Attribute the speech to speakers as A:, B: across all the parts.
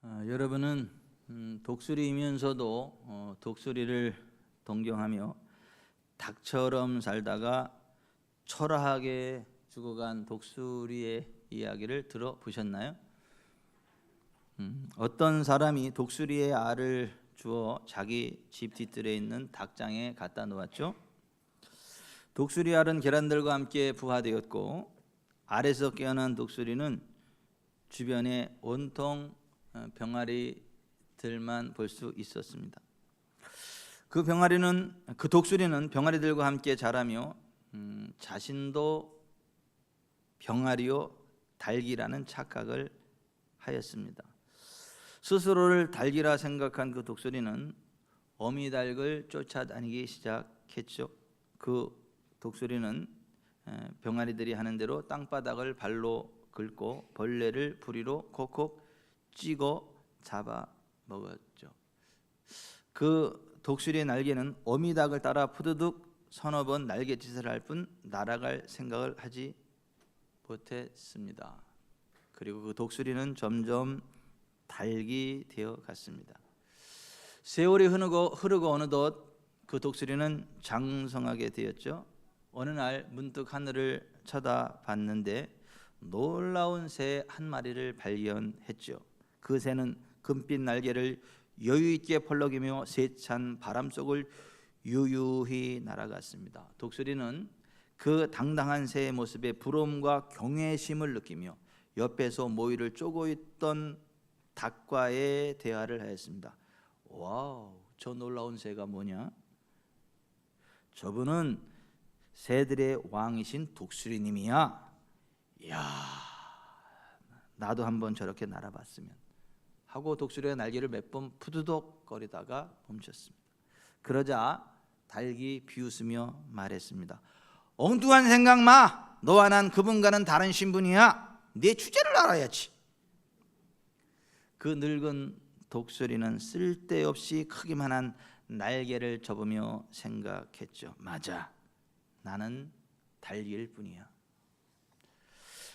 A: 여러분은 독수리이면서도 독수리를 동경하며 닭처럼 살다가 초라하게 죽어간 독수리의 이야기를 들어보셨나요? 어떤 사람이 독수리의 알을 주워 자기 집 뒤뜰에 있는 닭장에 갖다 놓았죠. 독수리 알은 계란들과 함께 부화되었고 알에서 깨어난 독수리는 주변에 온통 병아리들만 볼 수 있었습니다. 그 독수리는 병아리들과 함께 자라며 자신도 병아리요 닭이라는 착각을 하였습니다. 스스로를 닭이라 생각한 그 독수리는 어미닭을 쫓아다니기 시작했죠. 그 독수리는 병아리들이 하는 대로 땅바닥을 발로 긁고 벌레를 부리로 콕콕 찌고 잡아 먹었죠. 그 독수리의 날개는 어미닭을 따라 푸드득 서너 번 날갯짓을 할 뿐 날아갈 생각을 하지 못했습니다. 그리고 그 독수리는 점점 닭이 되어 갔습니다. 세월이 흐르고 어느덧 그 독수리는 장성하게 되었죠. 어느 날 문득 하늘을 쳐다봤는데 놀라운 새 한 마리를 발견했죠. 그 새는 금빛 날개를 여유 있게 펄럭이며 세찬 바람 속을 유유히 날아갔습니다. 독수리는 그 당당한 새의 모습에 부러움과 경외심을 느끼며 옆에서 모이를 쪼고 있던 닭과의 대화를 하였습니다. 와우, 저 놀라운 새가 뭐냐? 저분은 새들의 왕이신 독수리님이야. 이야, 나도 한번 저렇게 날아봤으면 하고 독수리가 날개를 몇 번 푸드덕 거리다가 멈췄습니다. 그러자 닭이 비웃으며 말했습니다. 엉뚱한 생각 마. 너와 난 그분과는 다른 신분이야. 네 주제를 알아야지. 그 늙은 독수리는 쓸데없이 크기만한 날개를 접으며 생각했죠. 맞아, 나는 닭일 뿐이야.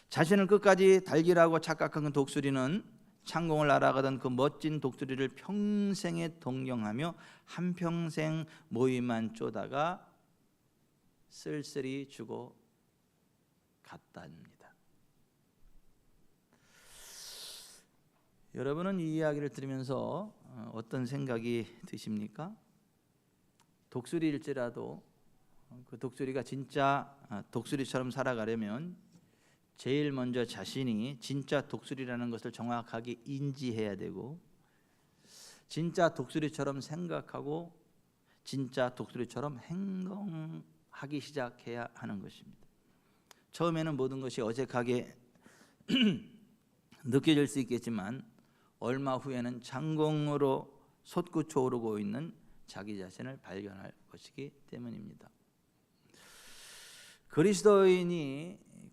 A: 자신을 끝까지 닭이라고 착각한 그 독수리는 창공을 날아가던 그 멋진 독수리를 평생에 동경하며 한평생 모이만 쪼다가 쓸쓸히 죽어 갔답니다. 여러분은 이 이야기를 들으면서 어떤 생각이 드십니까? 독수리일지라도 그 독수리가 진짜 독수리처럼 살아가려면 제일 먼저 자신이 진짜 독수리라는 것을 정확하게 인지해야 되고 진짜 독수리처럼 생각하고 진짜 독수리처럼 행동하기 시작해야 하는 것입니다. 처음에는 모든 것이 어색하게 느껴질 수 있겠지만 얼마 후에는 창공으로 솟구쳐 오르고 있는 자기 자신을 발견할 것이기 때문입니다.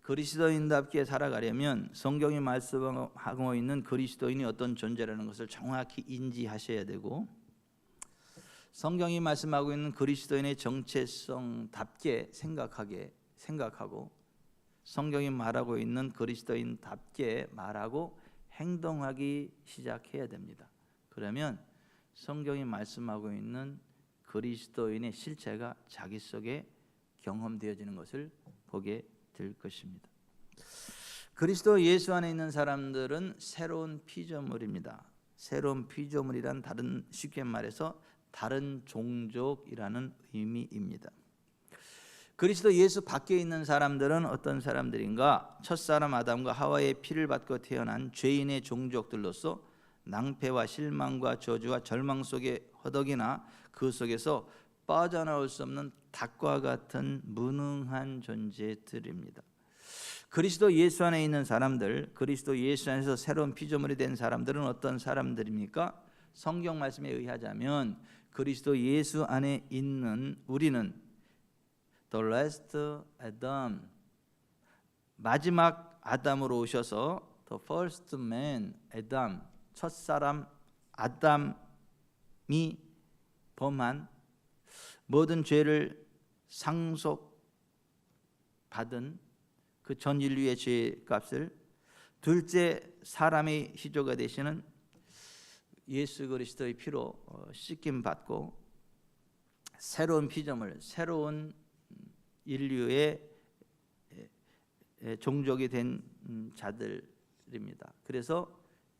A: 그리스도인답게 살아가려면 성경이 말씀하고 있는 그리스도인이 어떤 존재라는 것을 정확히 인지하셔야 되고 성경이 말씀하고 있는 그리스도인의 정체성답게 생각하고 성경이 말하고 있는 그리스도인답게 말하고 행동하기 시작해야 됩니다. 그러면 성경이 말씀하고 있는 그리스도인의 실체가 자기 속에 경험되어지는 것을 보게 될 것입니다. 그리스도 예수 안에 있는 사람들은 새로운 피조물입니다. 새로운 피조물이란 쉽게 말해서 다른 종족이라는 의미입니다. 그리스도 예수 밖에 있는 사람들은 어떤 사람들인가? 첫사람 아담과 하와의 피를 받고 태어난 죄인의 종족들로서 낭패와 실망과 저주와 절망 속에 허덕이나 그 속에서 빠져나올 수 없는 닭과 같은 무능한 존재들입니다. 그리스도 예수 안에 있는 사람들, 그리스도 예수 안에서 새로운 피조물이 된 사람들은 어떤 사람들입니까? 성경 말씀에 의하자면 그리스도 예수 안에 있는 우리는 The last Adam, 마지막 아담으로 오셔서 The first man, Adam, 첫사람 아담이 범한 모든 죄를 상속받은 그 전 인류의 죄값을 둘째 사람의 희조가 되시는 예수 그리스도의 피로 씻김 받고 새로운 피조물, 새로운 인류의 종족이 된 자들입니다. 그래서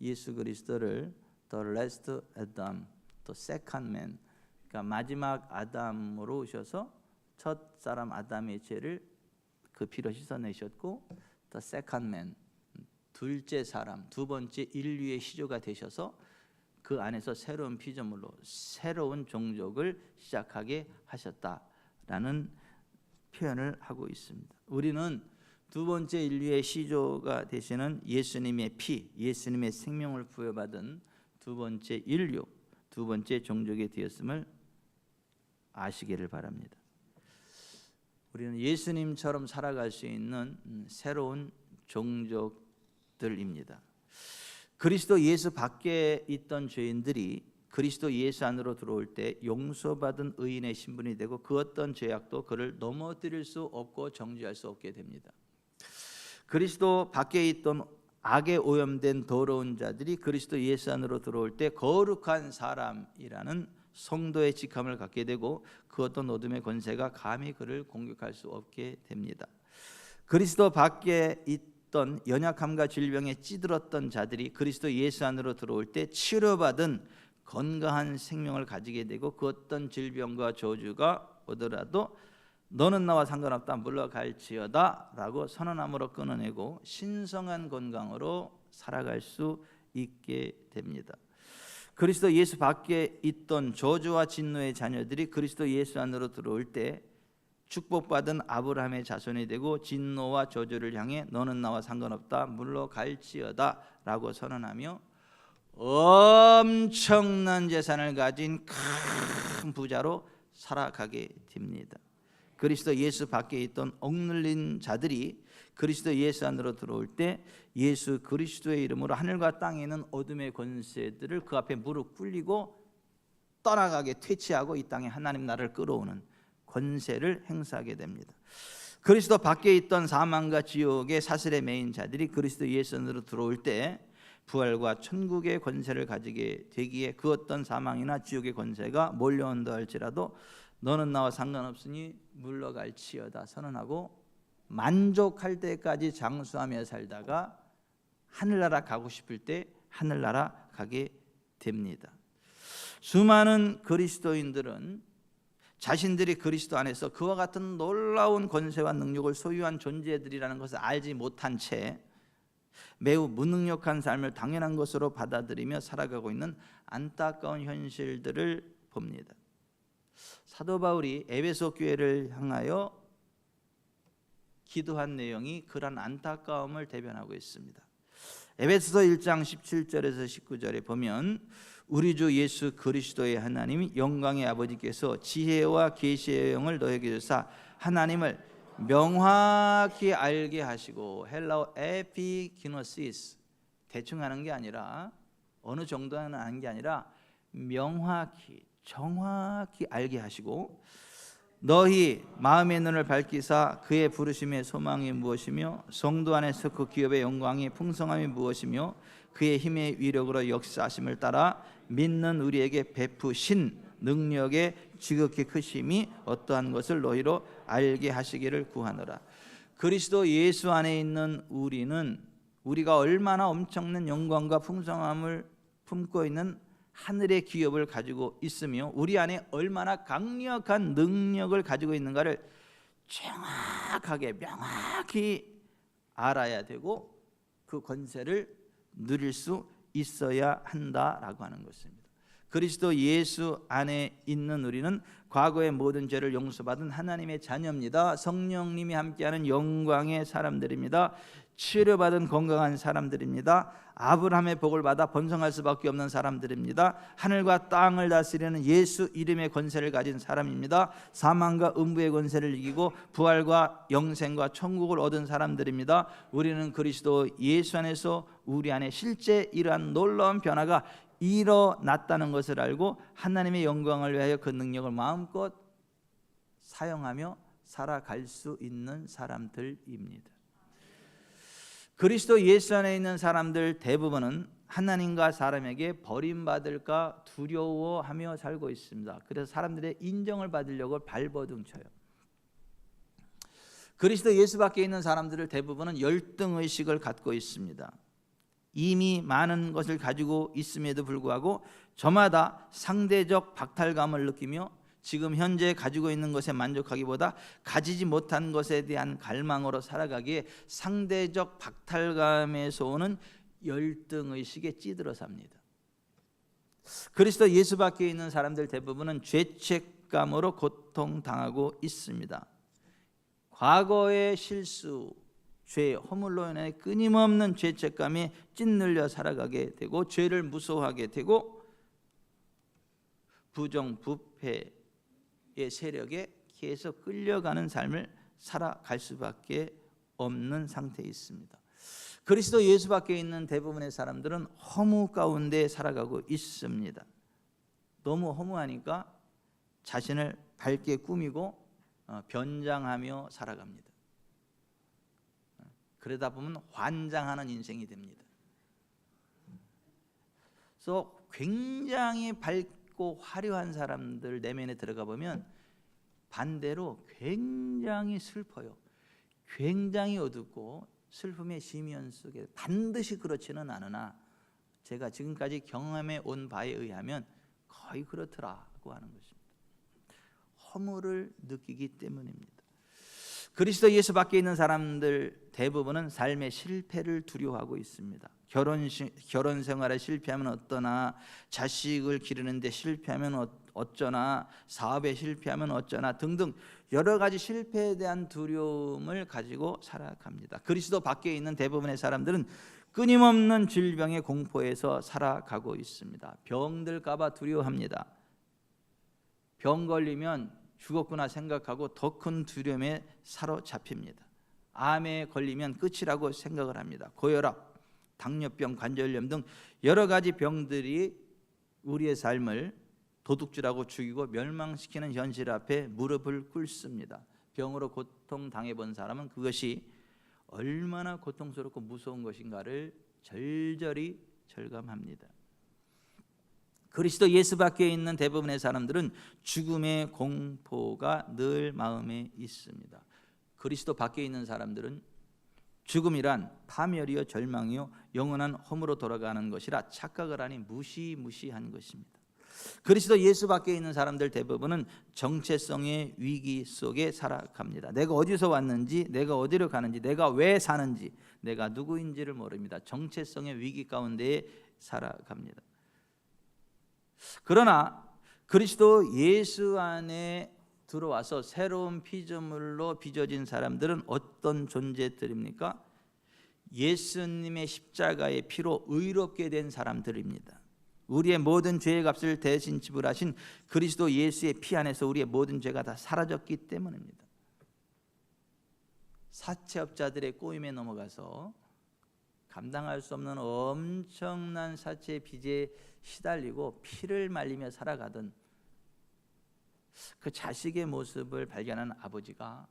A: 예수 그리스도를 The Last Adam, The Second Man, 그러니까 마지막 아담으로 오셔서 첫 사람 아담의 죄를 그 피로 씻어내셨고, The Second Man, 둘째 사람, 두 번째 인류의 시조가 되셔서 그 안에서 새로운 피조물로 새로운 종족을 시작하게 하셨다라는 표현을 하고 있습니다. 우리는 두 번째 인류의 시조가 되시는 예수님의 피, 예수님의 생명을 부여받은 두 번째 인류, 두 번째 종족이 되었음을 아시기를 바랍니다. 우리는 예수님처럼 살아갈 수 있는 새로운 종족들입니다. 그리스도 예수 밖에 있던 죄인들이 그리스도 예수 안으로 들어올 때 용서받은 의인의 신분이 되고 그 어떤 죄악도 그를 넘어뜨릴 수 없고 정죄할 수 없게 됩니다. 그리스도 밖에 있던 악에 오염된 더러운 자들이 그리스도 예수 안으로 들어올 때 거룩한 사람이라는 성도의 직함을 갖게 되고 그 어떤 어둠의 권세가 감히 그를 공격할 수 없게 됩니다. 그리스도 밖에 있던 연약함과 질병에 찌들었던 자들이 그리스도 예수 안으로 들어올 때 치료받은 건강한 생명을 가지게 되고 그 어떤 질병과 저주가 오더라도 너는 나와 상관없다, 물러갈지어다 라고 선언함으로 끊어내고 신성한 건강으로 살아갈 수 있게 됩니다. 그리스도 예수 밖에 있던 저주와 진노의 자녀들이 그리스도 예수 안으로 들어올 때 축복받은 아브라함의 자손이 되고 진노와 저주를 향해 너는 나와 상관없다, 물러갈지어다 라고 선언하며 엄청난 재산을 가진 큰 부자로 살아가게 됩니다. 그리스도 예수 밖에 있던 억눌린 자들이 그리스도 예수 안으로 들어올 때 예수 그리스도의 이름으로 하늘과 땅에 있는 어둠의 권세들을 그 앞에 무릎 꿇리고 떠나가게 퇴치하고 이 땅에 하나님 나라를 끌어오는 권세를 행사하게 됩니다. 그리스도 밖에 있던 사망과 지옥의 사슬에 매인 자들이 그리스도 예수 안으로 들어올 때 부활과 천국의 권세를 가지게 되기에 그 어떤 사망이나 지옥의 권세가 몰려온다 할지라도 너는 나와 상관없으니 물러갈지어다 선언하고 만족할 때까지 장수하며 살다가 하늘나라 가고 싶을 때 하늘나라 가게 됩니다. 수많은 그리스도인들은 자신들이 그리스도 안에서 그와 같은 놀라운 권세와 능력을 소유한 존재들이라는 것을 알지 못한 채 매우 무능력한 삶을 당연한 것으로 받아들이며 살아가고 있는 안타까운 현실들을 봅니다. 사도 바울이 에베소 교회를 향하여 기도한 내용이 그런 안타까움을 대변하고 있습니다. 에베소서 1장 17절에서 19절에 보면 우리 주 예수 그리스도의 하나님이 영광의 아버지께서 지혜와 계시의 영을 너에게 주사 하나님을 명확히 알게 하시고, 헬라어 에피기노시스, 대충 하는 게 아니라 어느 정도는 하는 게 아니라 명확히 정확히 알게 하시고 너희 마음의 눈을 밝히사 그의 부르심의 소망이 무엇이며 성도 안에서 그 기업의 영광이 풍성함이 무엇이며 그의 힘의 위력으로 역사하심을 따라 믿는 우리에게 베푸신 능력의 지극히 크심이 어떠한 것을 너희로 알게 하시기를 구하노라. 그리스도 예수 안에 있는 우리는 우리가 얼마나 엄청난 영광과 풍성함을 품고 있는 하늘의 기업을 가지고 있으며 우리 안에 얼마나 강력한 능력을 가지고 있는가를 정확하게 명확히 알아야 되고 그 권세를 누릴 수 있어야 한다라고 하는 것입니다. 그리스도 예수 안에 있는 우리는 과거의 모든 죄를 용서받은 하나님의 자녀입니다. 성령님이 함께하는 영광의 사람들입니다. 치료받은 건강한 사람들입니다. 아브라함의 복을 받아 번성할 수밖에 없는 사람들입니다. 하늘과 땅을 다스리는 예수 이름의 권세를 가진 사람입니다. 사망과 음부의 권세를 이기고 부활과 영생과 천국을 얻은 사람들입니다. 우리는 그리스도 예수 안에서 우리 안에 실제 이러한 놀라운 변화가 일어났다는 것을 알고 하나님의 영광을 위하여 그 능력을 마음껏 사용하며 살아갈 수 있는 사람들입니다. 그리스도 예수 안에 있는 사람들 대부분은 하나님과 사람에게 버림받을까 두려워하며 살고 있습니다. 그래서 사람들의 인정을 받으려고 발버둥쳐요. 그리스도 예수 밖에 있는 사람들을 대부분은 열등의식을 갖고 있습니다. 이미 많은 것을 가지고 있음에도 불구하고 저마다 상대적 박탈감을 느끼며 지금 현재 가지고 있는 것에 만족하기보다 가지지 못한 것에 대한 갈망으로 살아가기에 상대적 박탈감에서 오는 열등의식에 찌들어 삽니다. 그리스도 예수 밖에 있는 사람들 대부분은 죄책감으로 고통당하고 있습니다. 과거의 실수, 죄, 허물로 인해 끊임없는 죄책감에 찐들려 살아가게 되고 죄를 무서워하게 되고 부정부패의 세력에 계속 끌려가는 삶을 살아갈 수밖에 없는 상태에 있습니다. 그리스도 예수 밖에 있는 대부분의 사람들은 허무 가운데 살아가고 있습니다. 너무 허무하니까 자신을 밝게 꾸미고 변장하며 살아갑니다. 그러다 보면 환장하는 인생이 됩니다. 그래서 굉장히 밝고 화려한 사람들 내면에 들어가 보면 반대로 굉장히 슬퍼요. 굉장히 어둡고 슬픔의 심연 속에 반드시 그렇지는 않으나 제가 지금까지 경험해 온 바에 의하면 거의 그렇더라고 하는 것입니다. 허물을 느끼기 때문입니다. 그리스도 예수 밖에 있는 사람들 대부분은 삶의 실패를 두려워하고 있습니다. 결혼 생활에 실패하면 어떠나, 자식을 기르는데 실패하면 어쩌나, 사업에 실패하면 어쩌나 등등 여러 가지 실패에 대한 두려움을 가지고 살아갑니다. 그리스도 밖에 있는 대부분의 사람들은 끊임없는 질병의 공포에서 살아가고 있습니다. 병들까 봐 두려워합니다. 병 걸리면 죽었구나 생각하고 더 큰 두려움에 사로잡힙니다. 암에 걸리면 끝이라고 생각을 합니다. 고혈압, 당뇨병, 관절염 등 여러 가지 병들이 우리의 삶을 도둑질하고 죽이고 멸망시키는 현실 앞에 무릎을 꿇습니다. 병으로 고통당해 본 사람은 그것이 얼마나 고통스럽고 무서운 것인가를 절절히 절감합니다. 그리스도 예수 밖에 있는 대부분의 사람들은 죽음의 공포가 늘 마음에 있습니다. 그리스도 밖에 있는 사람들은 죽음이란 파멸이요 절망이요 영원한 험으로 돌아가는 것이라 착각을 하니 무시무시한 것입니다. 그리스도 예수 밖에 있는 사람들 대부분은 정체성의 위기 속에 살아갑니다. 내가 어디서 왔는지, 내가 어디로 가는지, 내가 왜 사는지, 내가 누구인지를 모릅니다. 정체성의 위기 가운데 살아갑니다. 그러나 그리스도 예수 안에 들어와서 새로운 피조물로 빚어진 사람들은 어떤 존재들입니까? 예수님의 십자가의 피로 의롭게 된 사람들입니다. 우리의 모든 죄의 값을 대신 지불하신 그리스도 예수의 피 안에서 우리의 모든 죄가 다 사라졌기 때문입니다. 사채업자들의 꼬임에 넘어가서 감당할 수 없는 엄청난 사채의 빚에 시달리고 피를 말리며 살아가던 그 자식의 모습을 발견한 아버지가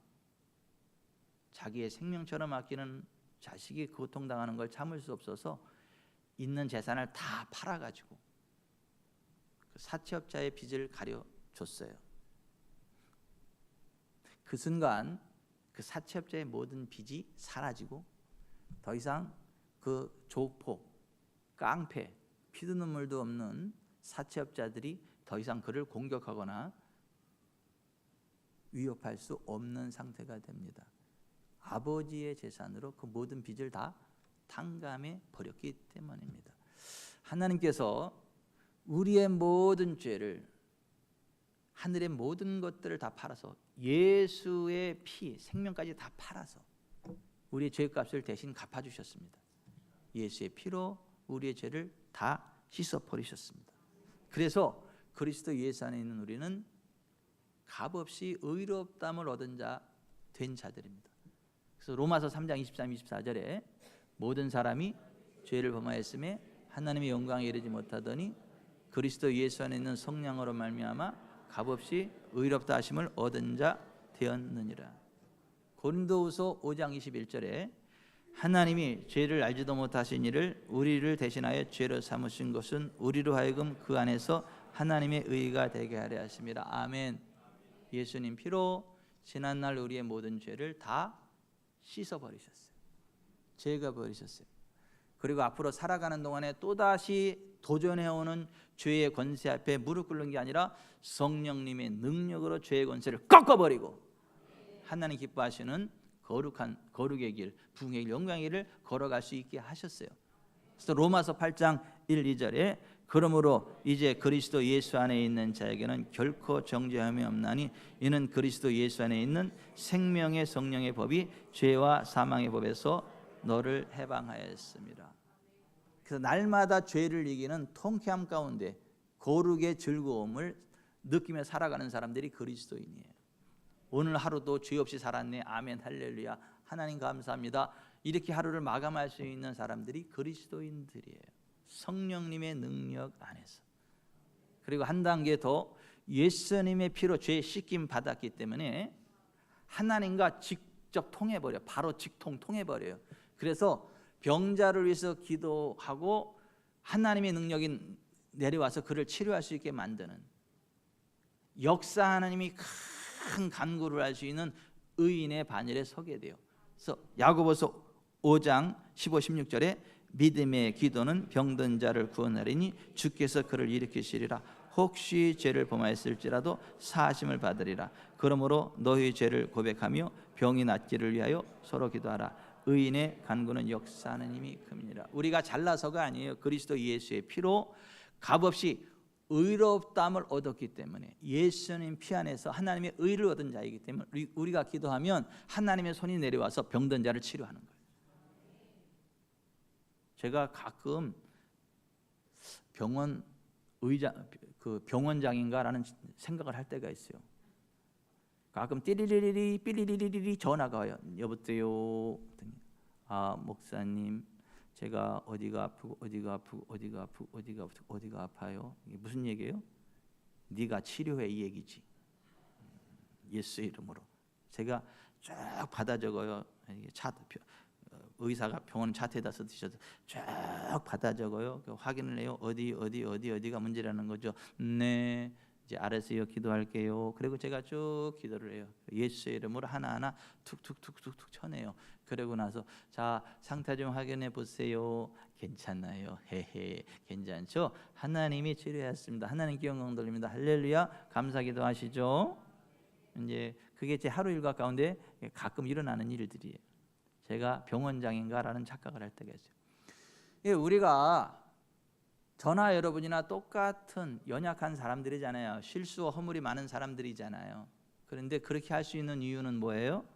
A: 자기의 생명처럼 아끼는 자식이 고통당하는 걸 참을 수 없어서 있는 재산을 다 팔아가지고 그 사채업자의 빚을 가려줬어요. 그 순간 그 사채업자의 모든 빚이 사라지고 더 이상 그 조폭, 깡패, 피도 눈물도 없는 사채업자들이 더 이상 그를 공격하거나 위협할 수 없는 상태가 됩니다. 아버지의 재산으로 그 모든 빚을 다 탕감해 버렸기 때문입니다. 하나님께서 우리의 모든 죄를, 하늘의 모든 것들을 다 팔아서 예수의 피, 생명까지 다 팔아서 우리의 죄값을 대신 갚아주셨습니다. 예수의 피로 우리의 죄를 다 씻어버리셨습니다. 그래서 그리스도 예수 안에 있는 우리는 값없이 의롭다함을 얻은 자, 된 자들입니다. 그래서 로마서 3장 23, 24절에 모든 사람이 죄를 범하였음에 하나님의 영광에 이르지 못하더니 그리스도 예수 안에 있는 성령으로 말미암아 값없이 의롭다 하심을 얻은 자 되었느니라. 고린도후서 5장 21절에 하나님이 죄를 알지도 못하신 이를 우리를 대신하여 죄로 삼으신 것은 우리로 하여금 그 안에서 하나님의 의가 되게 하려 하심이라. 아멘. 예수님 피로 지난날 우리의 모든 죄를 다 씻어버리셨어요. 죄가 버리셨어요. 그리고 앞으로 살아가는 동안에 또다시 도전해오는 죄의 권세 앞에 무릎 꿇는 게 아니라 성령님의 능력으로 죄의 권세를 꺾어버리고 하나님 기뻐하시는 거룩의 길, 부흥의 길, 영광의 길을 걸어갈 수 있게 하셨어요. 그래서 로마서 8장 1, 2절에 그러므로 이제 그리스도 예수 안에 있는 자에게는 결코 정죄함이 없나니 이는 그리스도 예수 안에 있는 생명의 성령의 법이 죄와 사망의 법에서 너를 해방하였습니다. 그래서 날마다 죄를 이기는 통쾌함 가운데 거룩의 즐거움을 느끼며 살아가는 사람들이 그리스도인이에요. 오늘 하루도 죄 없이 살았네. 아멘 할렐루야. 하나님 감사합니다. 이렇게 하루를 마감할 수 있는 사람들이 그리스도인들이에요. 성령님의 능력 안에서. 그리고 한 단계 더 예수님의 피로 죄 씻김 받았기 때문에 하나님과 직접 통해버려. 바로 직통 통해버려요. 그래서 병자를 위해서 기도하고 하나님의 능력이 내려와서 그를 치료할 수 있게 만드는, 역사 하나님이 큰 간구를 할 수 있는 의인의 반열에 서게 돼요. 그래서 야고보서 5장 15, 16절에 믿음의 기도는 병든 자를 구원하리니 주께서 그를 일으키시리라. 혹시 죄를 범하였을지라도 사하심을 받으리라. 그러므로 너희 죄를 고백하며 병이 낫기를 위하여 서로 기도하라. 의인의 간구는 역사하는 힘이 큽니다. 우리가 잘나서가 아니에요. 그리스도 예수의 피로 값없이 의롭다함을 얻었기 때문에, 예수님 피 안에서 하나님의 의를 얻은 자이기 때문에 우리가 기도하면 하나님의 손이 내려와서 병든 자를 치료하는 거예요. 제가 가끔 병원장인가라는 생각을 할 때가 있어요. 가끔 띠리리리리 삐리리리리 전화가 와요. 여보세요. 아, 목사님, 제가 어디가 아프고 어디가 아파요. 이게 무슨 얘기예요? 네가 치료해, 이 얘기지. 예수의 이름으로. 제가 쭉 받아 적어요. 의사가 병원 차트에다 써주셔서 쭉 받아 적어요. 확인을 해요. 어디가 문제라는 거죠. 네, 이제 알았어요. 기도할게요. 그리고 제가 쭉 기도를 해요. 예수의 이름으로 하나하나 툭툭툭툭툭 쳐내요. 그러고 나서 자, 상태 좀 확인해 보세요. 괜찮나요? 헤헤, 괜찮죠? 하나님이 치료했습니다. 하나님께 영광 돌립니다. 할렐루야. 감사기도 하시죠. 이제 그게 제 하루 일과 가운데 가끔 일어나는 일들이에요. 제가 병원장인가라는 착각을 할 때가 있어요. 우리가 저나 여러분이나 똑같은 연약한 사람들이잖아요. 실수와 허물이 많은 사람들이잖아요. 그런데 그렇게 할 수 있는 이유는 뭐예요?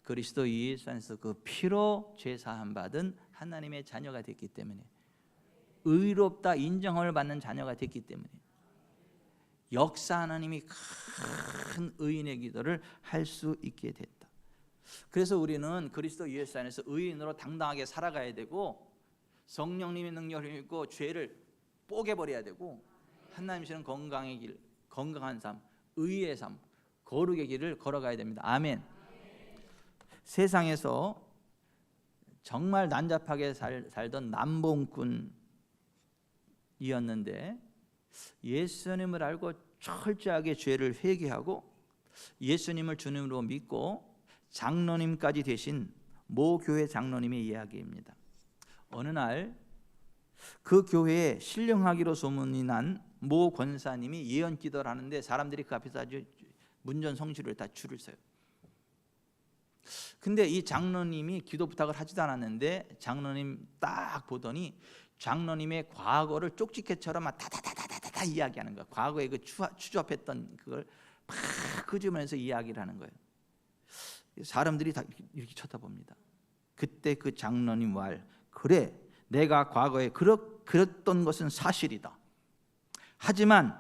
A: 그리스도 예수 안에서 그 피로 죄 사함 받은 하나님의 자녀가 됐기 때문에, 의롭다 인정함을 받는 자녀가 됐기 때문에, 역사 하나님이 큰 의인의 기도를 할 수 있게 됐다. 그래서 우리는 그리스도 예수 안에서 의인으로 당당하게 살아가야 되고, 성령님의 능력을 믿고 죄를 뽀개버려야 되고, 하나님 주시는 건강의 길, 건강한 삶, 의의 삶, 거룩의 길을 걸어가야 됩니다. 아멘. 세상에서 정말 난잡하게 살던 남봉꾼이었는데 예수님을 알고 철저하게 죄를 회개하고 예수님을 주님으로 믿고 장로님까지 되신 모 교회 장로님의 이야기입니다. 어느 날 그 교회에 신령하기로 소문이 난 모 권사님이 예언 기도를 하는데 사람들이 그 앞에서 아주 문전성시를 다 줄을 서요. 근데 이 장로님이 기도 부탁을 하지도 않았는데 장로님 딱 보더니 장로님의 과거를 쪽지게처럼 다다다다다다 이야기하는 거예요. 과거에 그 추잡했던 그걸 막 끄집어내서 이야기를 하는 거예요. 사람들이 다 이렇게 쳐다봅니다. 그때 그 장로님 말, 그래, 내가 과거에 그랬던 것은 사실이다. 하지만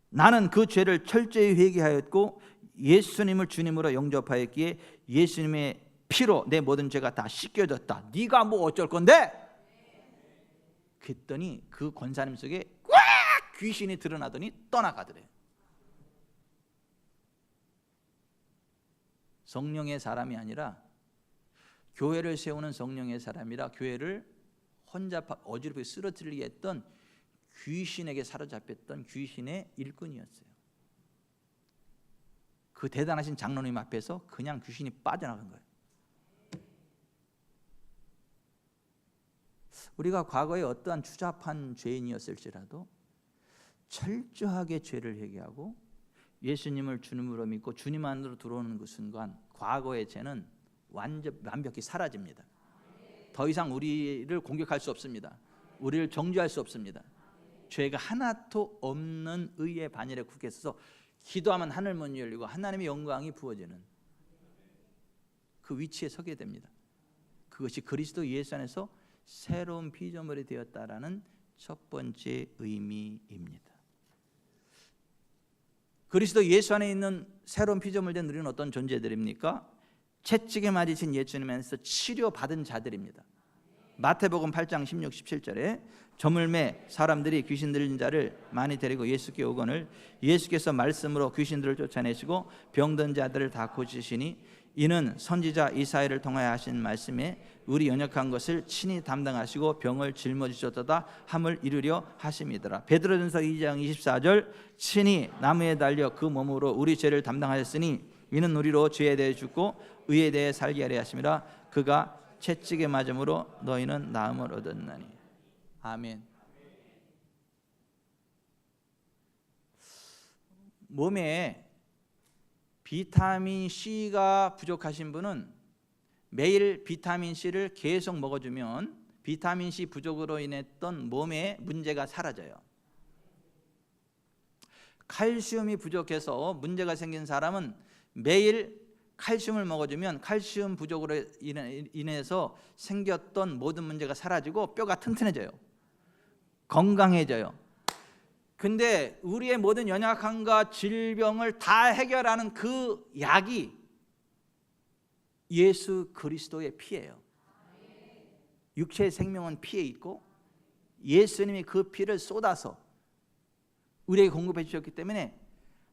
A: 나는 그 죄를 철저히 회개하였고 예수님을 주님으로 영접하였기에 예수님의 피로 내 모든 죄가 다 씻겨졌다. 네가 뭐 어쩔 건데? 그랬더니 그 권사님 속에 꽉 귀신이 드러나더니 떠나가더래요. 성령의 사람이 아니라 교회를 세우는 성령의 사람이라 교회를 혼자 어지럽게 쓰러뜨리게 했던 귀신에게 사로잡혔던 귀신의 일꾼이었어요. 그 대단하신 장로님 앞에서 그냥 귀신이 빠져나간 거예요. 우리가 과거에 어떠한 추잡한 죄인이었을지라도 철저하게 죄를 회개하고 예수님을 주님으로 믿고 주님 안으로 들어오는 그 순간 과거의 죄는 완벽히 사라집니다. 더 이상 우리를 공격할 수 없습니다. 우리를 정죄할 수 없습니다. 죄가 하나도 없는 의의 반열에 굳게 서서 기도하면 하늘 문이 열리고 하나님의 영광이 부어지는 그 위치에 서게 됩니다. 그것이 그리스도 예수 안에서 새로운 피조물이 되었다라는 첫 번째 의미입니다. 그리스도 예수 안에 있는 새로운 피조물 된 우리는 어떤 존재들입니까? 채찍에 맞으신 예수님 안에서 치료받은 자들입니다. 마태복음 8장 16, 17절에 저물매 사람들이 귀신 들린 자를 많이 데리고 예수께 오거늘 예수께서 말씀으로 귀신들을 쫓아내시고 병든 자들을 다 고치시니 이는 선지자 이사야를 통하여 하신 말씀에 우리 연약한 것을 친히 담당하시고 병을 짊어지셨도다 함을 이루려 하심이더라. 베드로전서 2장 24절 친히 나무에 달려 그 몸으로 우리 죄를 담당하셨으니 이는 우리로 죄에 대해 죽고 의에 대해 살게 하려 하심이라. 그가 채찍에 맞음으로 너희는 나음을 얻었나니. 아멘. 몸에 비타민 C가 부족하신 분은 매일 비타민 C를 계속 먹어주면 비타민 C 부족으로 인했던 몸의 문제가 사라져요. 칼슘이 부족해서 문제가 생긴 사람은 매일 칼슘을 먹어주면 칼슘 부족으로 인해서 생겼던 모든 문제가 사라지고 뼈가 튼튼해져요. 건강해져요. 근데 우리의 모든 연약함과 질병을 다 해결하는 그 약이 예수 그리스도의 피예요. 육체의 생명은 피에 있고 예수님이 그 피를 쏟아서 우리에게 공급해 주셨기 때문에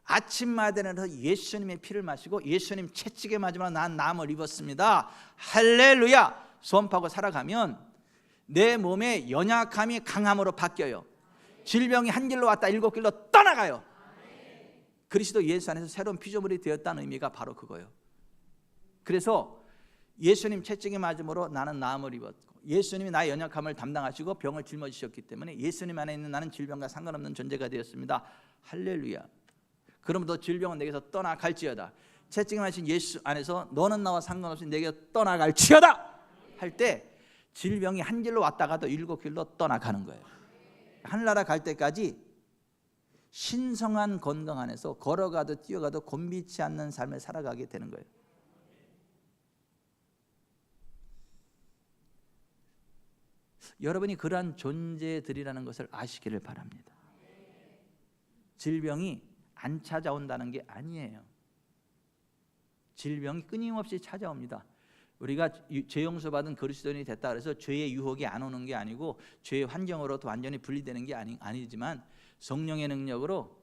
A: 아침마다 일어나서 예수님의 피를 마시고 예수님 채찍에 맞으면 난 나음을 입었습니다. 할렐루야 선포하고 살아가면 내 몸의 연약함이 강함으로 바뀌어요. 질병이 한 길로 왔다 7길로 떠나가요. 그리스도 예수 안에서 새로운 피조물이 되었다는 의미가 바로 그거예요. 그래서 예수님 채찍에 맞음으로 나는 나음을 입었고 예수님이 나의 연약함을 담당하시고 병을 짊어지셨기 때문에 예수님 안에 있는 나는 질병과 상관없는 존재가 되었습니다. 할렐루야. 그럼 너 질병은 내게서 떠나갈지어다. 채찍에 맞으신 예수 안에서 너는 나와 상관없이 내게 떠나갈지어다 할 때 질병이 한 길로 왔다가도 7길로 떠나가는 거예요. 하늘나라 갈 때까지 신성한 건강 안에서 걸어가도 뛰어가도 곤비치 않는 삶을 살아가게 되는 거예요. 여러분이 그러한 존재들이라는 것을 아시기를 바랍니다. 질병이 안 찾아온다는 게 아니에요. 질병이 끊임없이 찾아옵니다. 우리가 죄 용서받은 그리스도인이 됐다 그래서 죄의 유혹이 안 오는 게 아니고 죄의 환경으로부터 완전히 분리되는 게 아니지만 성령의 능력으로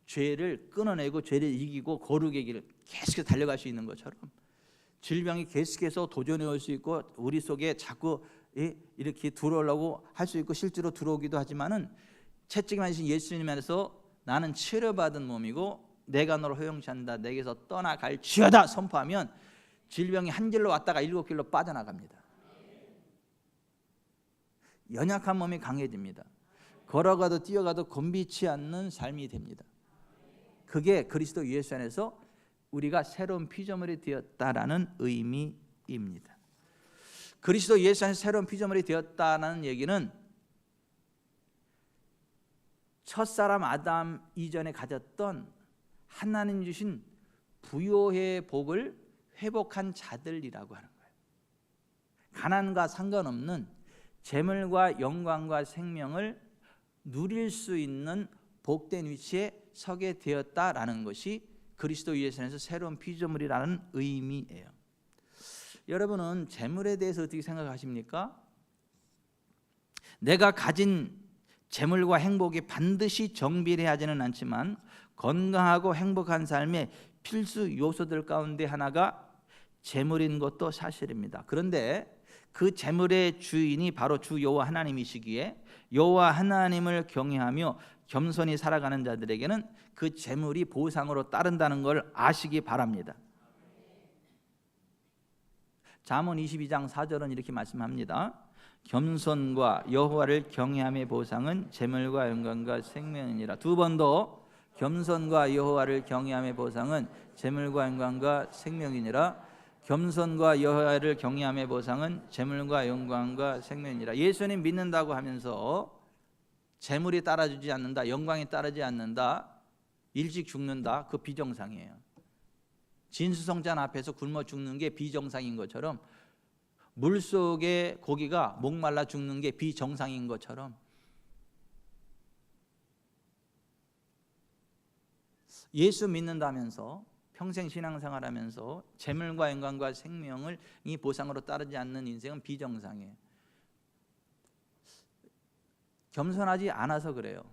A: 죄를 끊어내고 죄를 이기고 거룩의 길을 계속해서 달려갈 수 있는 것처럼 질병이 계속해서 도전해 올 수 있고 우리 속에 자꾸 이렇게 들어오려고 할 수 있고 실제로 들어오기도 하지만은 채찍에 맞으신 예수님 안에서 나는 치료받은 몸이고 내가 너를 허용치 않는다 내게서 떠나갈지어다 선포하면 질병이 한 길로 왔다가 7길로 빠져나갑니다. 연약한 몸이 강해집니다. 걸어가도 뛰어가도 곤비치 않는 삶이 됩니다. 그게 그리스도 예수 안에서 우리가 새로운 피조물이 되었다라는 의미입니다. 그리스도 예수 안에서 새로운 피조물이 되었다는 얘기는 첫사람 아담 이전에 가졌던 하나님 주신 부요의 복을 회복한 자들이라고 하는 거예요. 가난과 상관없는 재물과 영광과 생명을 누릴 수 있는 복된 위치에 서게 되었다라는 것이 그리스도 예수 안에서 새로운 피조물이라는 의미예요. 여러분은 재물에 대해서 어떻게 생각하십니까? 내가 가진 재물과 행복이 반드시 정비례하지는 않지만 건강하고 행복한 삶의 필수 요소들 가운데 하나가 재물인 것도 사실입니다. 그런데 그 재물의 주인이 바로 주 여호와 하나님이시기에 여호와 하나님을 경외하며 겸손히 살아가는 자들에게는 그 재물이 보상으로 따른다는 걸 아시기 바랍니다. 잠언 22장 4절은 이렇게 말씀합니다. 겸손과 여호와를 경외함의 보상은 재물과 영광과 생명이니라. 두 번 더, 겸손과 여호와를 경외함의 보상은 재물과 영광과 생명이니라. 겸손과 여호와를 경외함의 보상은 재물과 영광과 생명이니라. 예수님 믿는다고 하면서 재물이 따라주지 않는다, 영광이 따르지 않는다, 일찍 죽는다, 그 비정상이에요. 진수성찬 앞에서 굶어 죽는 게 비정상인 것처럼, 물속의 고기가 목말라 죽는 게 비정상인 것처럼, 예수 믿는다면서 평생 신앙생활하면서 재물과 영광과 생명을 이 보상으로 따르지 않는 인생은 비정상이에요. 겸손하지 않아서 그래요.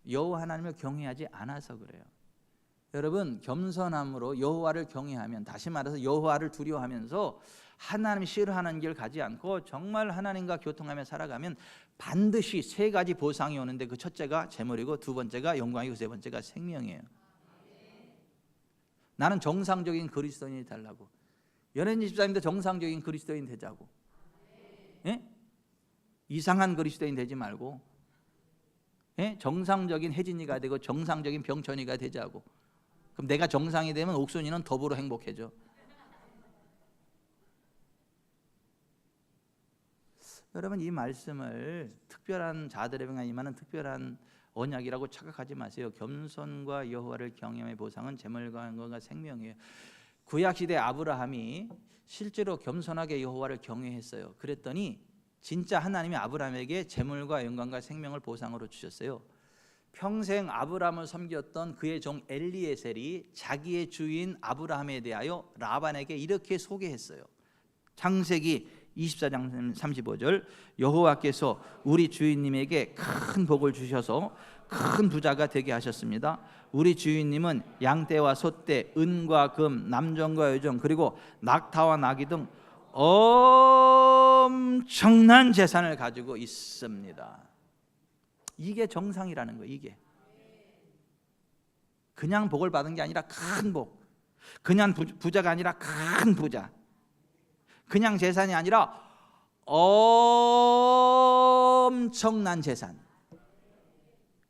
A: 여호와 하나님을 경외하지 않아서 그래요. 여러분, 겸손함으로 여호와를 경외하면, 다시 말해서 여호와를 두려워하면서 하나님이 싫어하는 길 가지 않고 정말 하나님과 교통하며 살아가면 반드시 세 가지 보상이 오는데, 그 첫째가 재물이고, 두 번째가 영광이고, 세 번째가 생명이에요. 나는 정상적인 그리스도인이 되려고, 연예인 집사님도 정상적인 그리스도인 되자고, 예? 이상한 그리스도인 되지 말고, 예? 정상적인 혜진이가 되고 정상적인 병천이가 되자고. 그럼 내가 정상이 되면 옥순이는 더불어 행복해져. 여러분, 이 말씀을 특별한 자들에게만 임하는 특별한 언약이라고 착각하지 마세요. 겸손과 여호와를 경외함의 보상은 재물과 영광과 생명이에요. 구약시대 아브라함이 실제로 겸손하게 여호와를 경외했어요. 그랬더니 진짜 하나님이 아브라함에게 재물과 영광과 생명을 보상으로 주셨어요. 평생 아브라함을 섬겼던 그의 종 엘리에셀이 자기의 주인 아브라함에 대하여 라반에게 이렇게 소개했어요. 창세기 24장 35절, 여호와께서 우리 주인님에게 큰 복을 주셔서 큰 부자가 되게 하셨습니다. 우리 주인님은 양떼와 소떼, 은과 금, 남정과 여정, 그리고 낙타와 나귀 등 엄청난 재산을 가지고 있습니다. 이게 정상이라는 거예요. 이게 그냥 복을 받은 게 아니라 큰 복, 그냥 부자가 아니라 큰 부자, 그냥 재산이 아니라 엄청난 재산.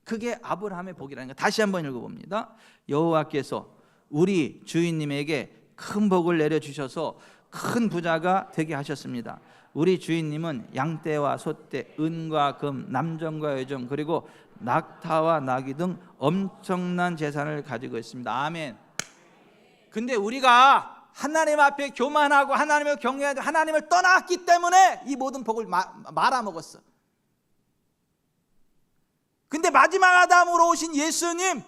A: 그게 아브라함의 복이라는 거. 다시 한번 읽어봅니다. 여호와께서 우리 주인님에게 큰 복을 내려주셔서 큰 부자가 되게 하셨습니다. 우리 주인님은 양떼와 소떼, 은과 금, 남정과 여정, 그리고 낙타와 나귀 등 엄청난 재산을 가지고 있습니다. 아멘. 근데 우리가 하나님 앞에 교만하고 하나님을 경외하지, 하나님을 떠났기 때문에 이 모든 복을 말아먹었어. 근데 마지막 아담으로 오신 예수님,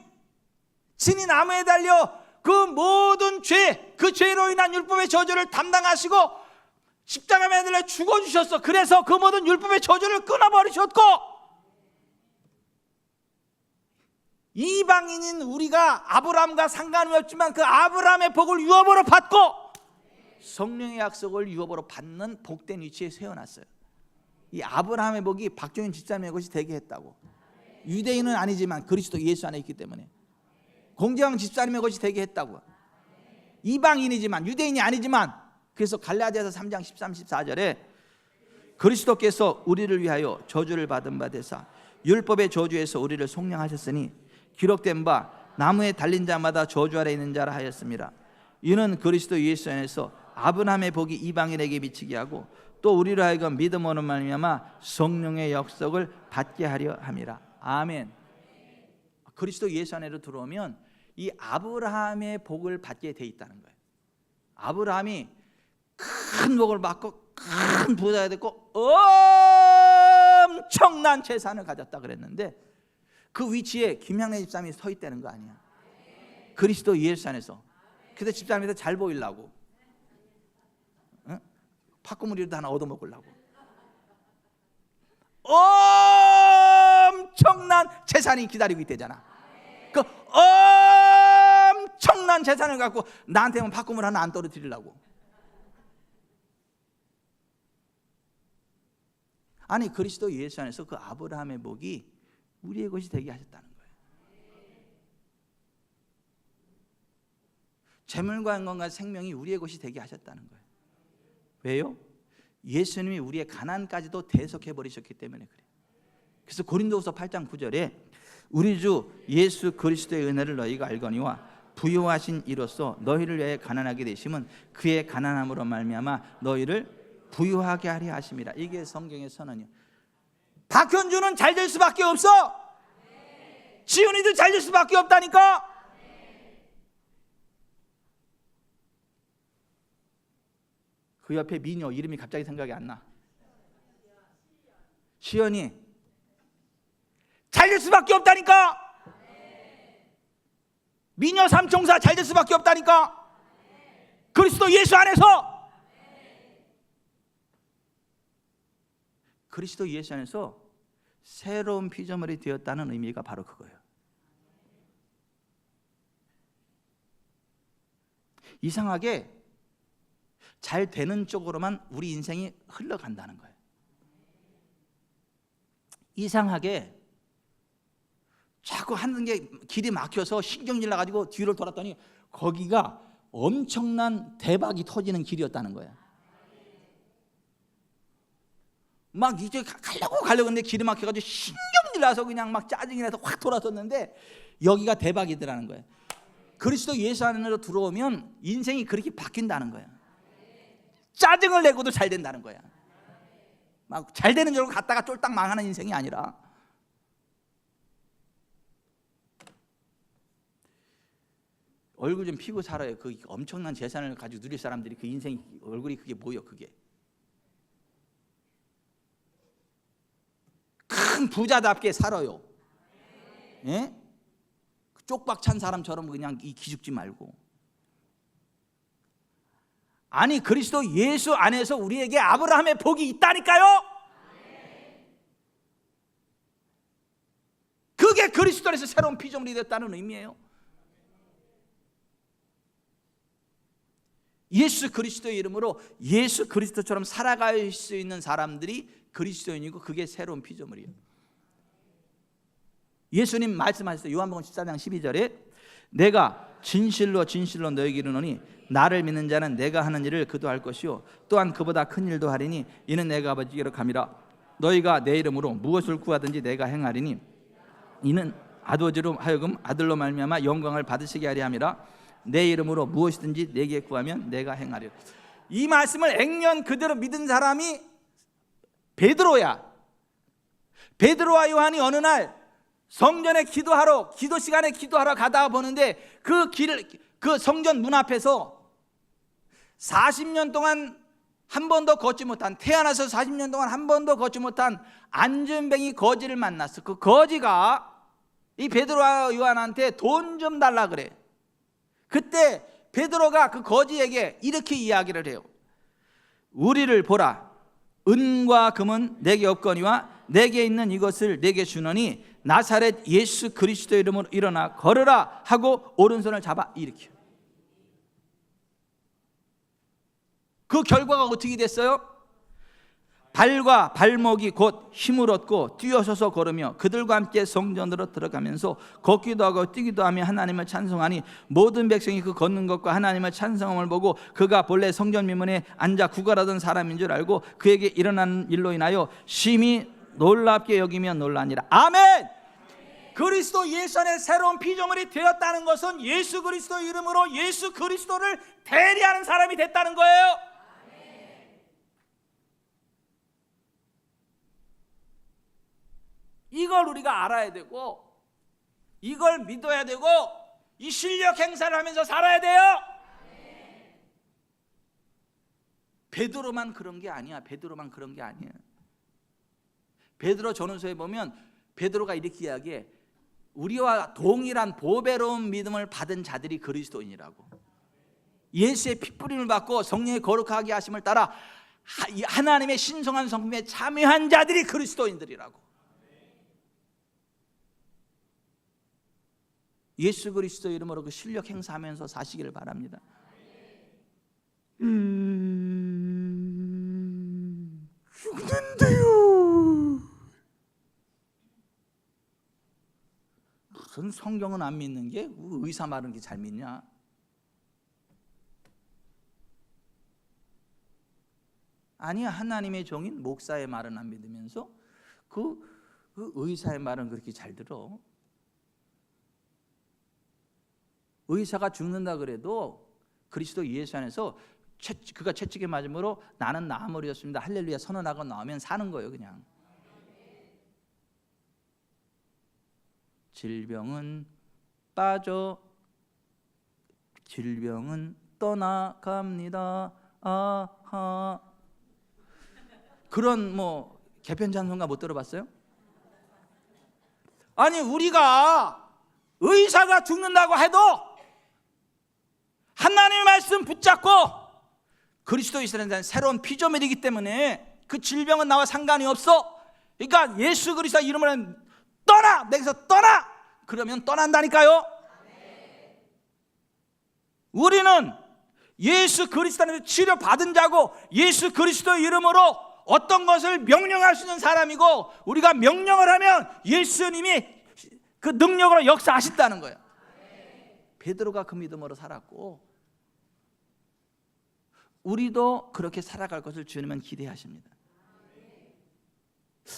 A: 친히 나무에 달려 그 모든 죄, 그 죄로 인한 율법의 저주를 담당하시고 십자가에 매달려 죽어주셨어. 그래서 그 모든 율법의 저주를 끊어버리셨고, 이방인인 우리가 아브라함과 상관이 없지만 그 아브라함의 복을 유업으로 받고 성령의 약속을 유업으로 받는 복된 위치에 세워놨어요. 이 아브라함의 복이 박종인 집사님의 것이 되게 했다고. 유대인은 아니지만 그리스도 예수 안에 있기 때문에 공재왕 집사님의 것이 되게 했다고. 이방인이지만 유대인이 아니지만, 그래서 갈라디아서 3장 13, 14절에 그리스도께서 우리를 위하여 저주를 받은 바 되사 율법의 저주에서 우리를 속량하셨으니 기록된 바 나무에 달린 자마다 저주 아래 있는 자라 하였습니다. 이는 그리스도 예수 안에서 아브라함의 복이 이방인에게 미치게 하고 또 우리로 하여금 믿음으로 말미암아 성령의 역석을 받게 하려 함이라. 아멘. 그리스도 예수 안으로 들어오면 이 아브라함의 복을 받게 돼 있다는 거예요. 아브라함이 큰 복을 받고 큰 부자가 됐고 엄청난 재산을 가졌다 그랬는데, 그 위치에 김향래 집사님이 서 있다는 거 아니야. 그리스도 예수 안에서. 근데 집사님한테 잘 보이려고, 응? 팥고물이라도 하나 얻어먹으려고 엄청난 재산이 기다리고 있대잖아. 그 엄청난 재산을 갖고 나한테만 팥고물 하나 안 떨어뜨리려고. 아니 그리스도 예수 안에서 그 아브라함의 복이 우리의 것이 되게 하셨다는 거예요. 재물과 영광과 생명이 우리의 것이 되게 하셨다는 거예요. 왜요? 예수님이 우리의 가난까지도 대속해 버리셨기 때문에 그래요. 그래서 고린도후서 8장 9절에 우리 주 예수 그리스도의 은혜를 너희가 알거니와 부요하신 이로써 너희를 위하여 가난하게 되심은 그의 가난함으로 말미암아 너희를 부유하게 하려 하심이라. 이게 성경의 선언이에요. 박현주는 잘 될 수밖에 없어. 지훈이도 잘 될 수밖에 없다니까. 그 옆에 미녀 이름이 갑자기 생각이 안 나. 시연이 잘 될 수밖에 없다니까. 미녀 삼총사 잘 될 수밖에 없다니까. 그리스도 예수 안에서. 그리스도 예수 안에서 새로운 피조물이 되었다는 의미가 바로 그거예요. 이상하게 잘 되는 쪽으로만 우리 인생이 흘러간다는 거예요. 이상하게 자꾸 하는 게 길이 막혀서 신경질 나가지고 뒤를 돌았더니 거기가 엄청난 대박이 터지는 길이었다는 거예요. 막 이제 가려고 했는데 길이 막혀가지고 신경질 나서 그냥 막 짜증이 나서 확 돌아섰는데 여기가 대박이더라는 거예요. 그리스도 예수 안으로 들어오면 인생이 그렇게 바뀐다는 거예요. 짜증을 내고도 잘 된다는 거야. 막 잘 되는 줄 알고 갔다가 쫄딱 망하는 인생이 아니라. 얼굴 좀 피고 살아요. 그 엄청난 재산을 가지고 누릴 사람들이 그 인생 얼굴이 그게 뭐예요? 그게 큰 부자답게 살아요. 예? 쪽박 찬 사람처럼 그냥 이 기죽지 말고. 아니 그리스도 예수 안에서 우리에게 아브라함의 복이 있다니까요. 그게 그리스도 안에서 새로운 피조물이 됐다는 의미예요. 예수 그리스도의 이름으로 예수 그리스도처럼 살아갈 수 있는 사람들이 그리스도인이고 그게 새로운 피조물이에요. 예수님 말씀하셨어요. 요한복음 14장 12절에 내가 진실로 진실로 너희에게 이르노니 나를 믿는 자는 내가 하는 일을 그도 할 것이요 또한 그보다 큰 일도 하리니 이는 내가 아버지께로 감이라. 너희가 내 이름으로 무엇을 구하든지 내가 행하리니 이는 아버지로 하여금 아들로 말미암아 영광을 받으시게 하려 함이라. 내 이름으로 무엇이든지 내게 구하면 내가 행하리라. 이 말씀을 액면 그대로 믿은 사람이 베드로야. 베드로와 요한이 어느 날 성전에 기도하러 기도 시간에 기도하러 가다 보는데 그 성전 문 앞에서 40년 동안 한 번도 걷지 못한, 태어나서 40년 동안 한 번도 걷지 못한 안전뱅이 거지를 만났어. 그 거지가 이 베드로와 요한한테 돈 좀 달라 그래. 그때 베드로가 그 거지에게 이렇게 이야기를 해요. 우리를 보라. 은과 금은 내게 없거니와 내게 있는 이것을 내게 주노니 나사렛 예수 그리스도의 이름으로 일어나 걸으라 하고 오른손을 잡아 일으켜. 그 결과가 어떻게 됐어요? 발과 발목이 곧 힘을 얻고 뛰어서서 걸으며 그들과 함께 성전으로 들어가면서 걷기도 하고 뛰기도 하며 하나님을 찬송하니 모든 백성이 그 걷는 것과 하나님을 찬송함을 보고 그가 본래 성전 미문에 앉아 구걸하던 사람인 줄 알고 그에게 일어난 일로 인하여 심히 놀랍게 여기며 놀라니라. 아멘. 그리스도 예수 안에 새로운 피조물이 되었다는 것은 예수 그리스도 이름으로 예수 그리스도를 대리하는 사람이 됐다는 거예요. 이걸 우리가 알아야 되고 이걸 믿어야 되고 이 실력 행사를 하면서 살아야 돼요. 베드로만 그런 게 아니야. 베드로만 그런 게 아니야. 베드로 전후서에 보면 베드로가 이렇게 이야기해. 우리와 동일한 보배로운 믿음을 받은 자들이 그리스도인이라고. 예수의 핏부림을 받고 성령의 거룩하게 하심을 따라 하나님의 신성한 성품에 참여한 자들이 그리스도인들이라고. 예수 그리스도 이름으로 그 실력 행사하면서 사시기를 바랍니다. 죽는데요. 그건 성경은 안 믿는 게 의사 말은 게 잘 믿냐? 아니야, 하나님의 종인 목사의 말은 안 믿으면서 그 의사의 말은 그렇게 잘 들어. 의사가 죽는다 그래도 그리스도 예수 안에서 그가 채찍에 맞음으로 나는 나아버렸습니다 할렐루야 선언하고 나오면 사는 거예요. 그냥 질병은 떠나갑니다. 아하. 그런 개편 찬송가 못 들어봤어요? 아니, 우리가 의사가 죽는다고 해도 하나님의 말씀 붙잡고 그리스도 있으라는 자는 새로운 피조물이기 때문에 그 질병은 나와 상관이 없어. 그러니까 예수 그리스도 이름으로 떠나! 내게서 떠나! 그러면 떠난다니까요. 우리는 예수 그리스도 안에서 치료받은 자고 예수 그리스도 이름으로 어떤 것을 명령할 수 있는 사람이고, 우리가 명령을 하면 예수님이 그 능력으로 역사하신다는 거예요. 베드로가 그 믿음으로 살았고 우리도 그렇게 살아갈 것을 주님은 기대하십니다.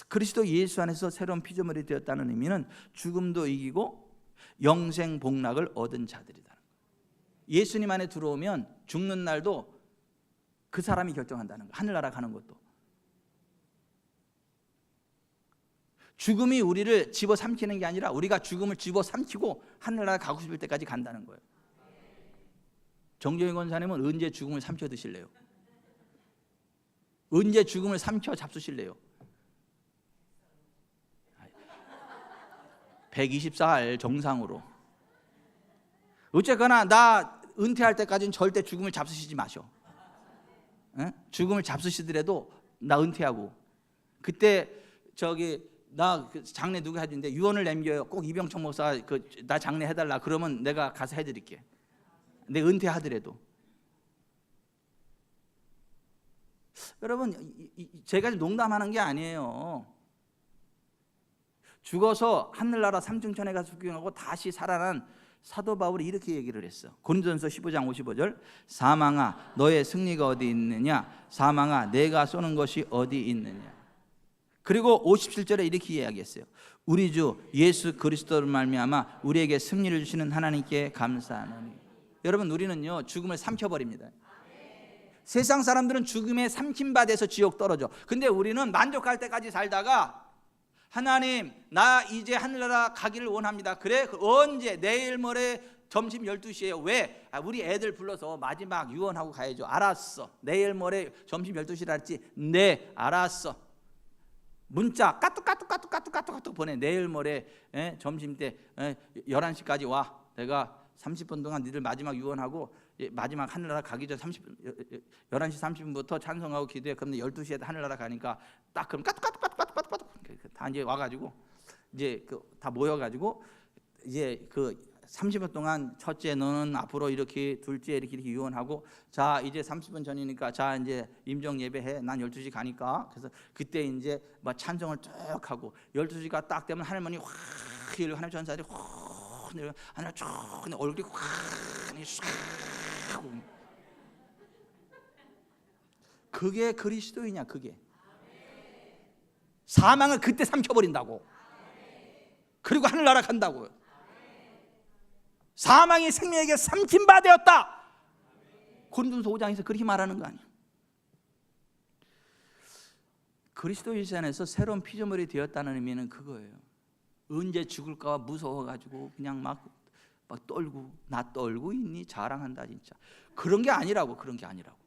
A: 그리스도 예수 안에서 새로운 피조물이 되었다는 의미는 죽음도 이기고 영생 복락을 얻은 자들이다. 예수님 안에 들어오면 죽는 날도 그 사람이 결정한다는 거예요. 하늘나라 가는 것도. 죽음이 우리를 집어삼키는 게 아니라 우리가 죽음을 집어삼키고 하늘나라 가고 싶을 때까지 간다는 거예요. 정종희 권사님은 언제 죽음을 삼켜 드실래요? 언제 죽음을 삼켜 잡수실래요? 124일 정상으로. 어쨌거나 나 은퇴할 때까지는 절대 죽음을 잡수시지 마셔. 에? 죽음을 잡수시더라도 나 은퇴하고 그때 나 장례 누가 해주는데 유언을 남겨요. 꼭 이병철 목사 나 장례 해달라. 그러면 내가 가서 해드릴게. 내 은퇴하더라도. 여러분, 제가 농담하는 게 아니에요. 죽어서 하늘나라 삼중천에 가서 구경하고 다시 살아난 사도 바울이 이렇게 얘기를 했어. 고린도전서 15장 55절. 사망아 너의 승리가 어디 있느냐? 사망아 내가 쏘는 것이 어디 있느냐? 그리고 57절에 이렇게 이야기했어요. 우리 주 예수 그리스도를 말미암아 우리에게 승리를 주시는 하나님께 감사하노니. 여러분, 우리는요 죽음을 삼켜버립니다. 세상 사람들은 죽음에 삼킴받아서 지옥 떨어져. 근데 우리는 만족할 때까지 살다가 하나님 나 이제 하늘나라 가기를 원합니다. 그래? 언제? 내일 모레 점심 12시에요. 왜? 우리 애들 불러서 마지막 유언하고 가야죠. 알았어. 내일 모레 점심 12시라 했지. 네 알았어. 문자 까뚝 보내. 내일 모레 점심때 11시까지 와. 내가 30분 동안 니들 마지막 유언하고 마지막 하늘나라 가기 전 11시 30분부터 찬송하고 기도해. 그럼 12시에 하늘나라 가니까 딱 그럼 까뚝 다 이제 와가지고 이제 다 모여가지고 이제 30분 동안 첫째 너는 앞으로 이렇게, 둘째 이렇게 유언하고, 자 이제 30분 전이니까 자 이제 임종 예배해. 난 12시 가니까. 그래서 그때 이제 막 찬송을 쭉 하고 12시가 딱 되면 하늘문이 확 열리고 하늘 전사들이 확 내려 하늘 쭉 얼굴이 확 그게 그리스도이냐? 그게 사망을 그때 삼켜버린다고. 그리고 하늘나라 간다고요. 사망이 생명에게 삼킨 바 되었다. 고린도전서 5장에서 그렇게 말하는 거 아니에요. 그리스도 예수 안에서 새로운 피조물이 되었다는 의미는 그거예요. 언제 죽을까 무서워가지고 그냥 막 떨고, 나 떨고 있니? 자랑한다 진짜. 그런 게 아니라고. 그런 게 아니라고.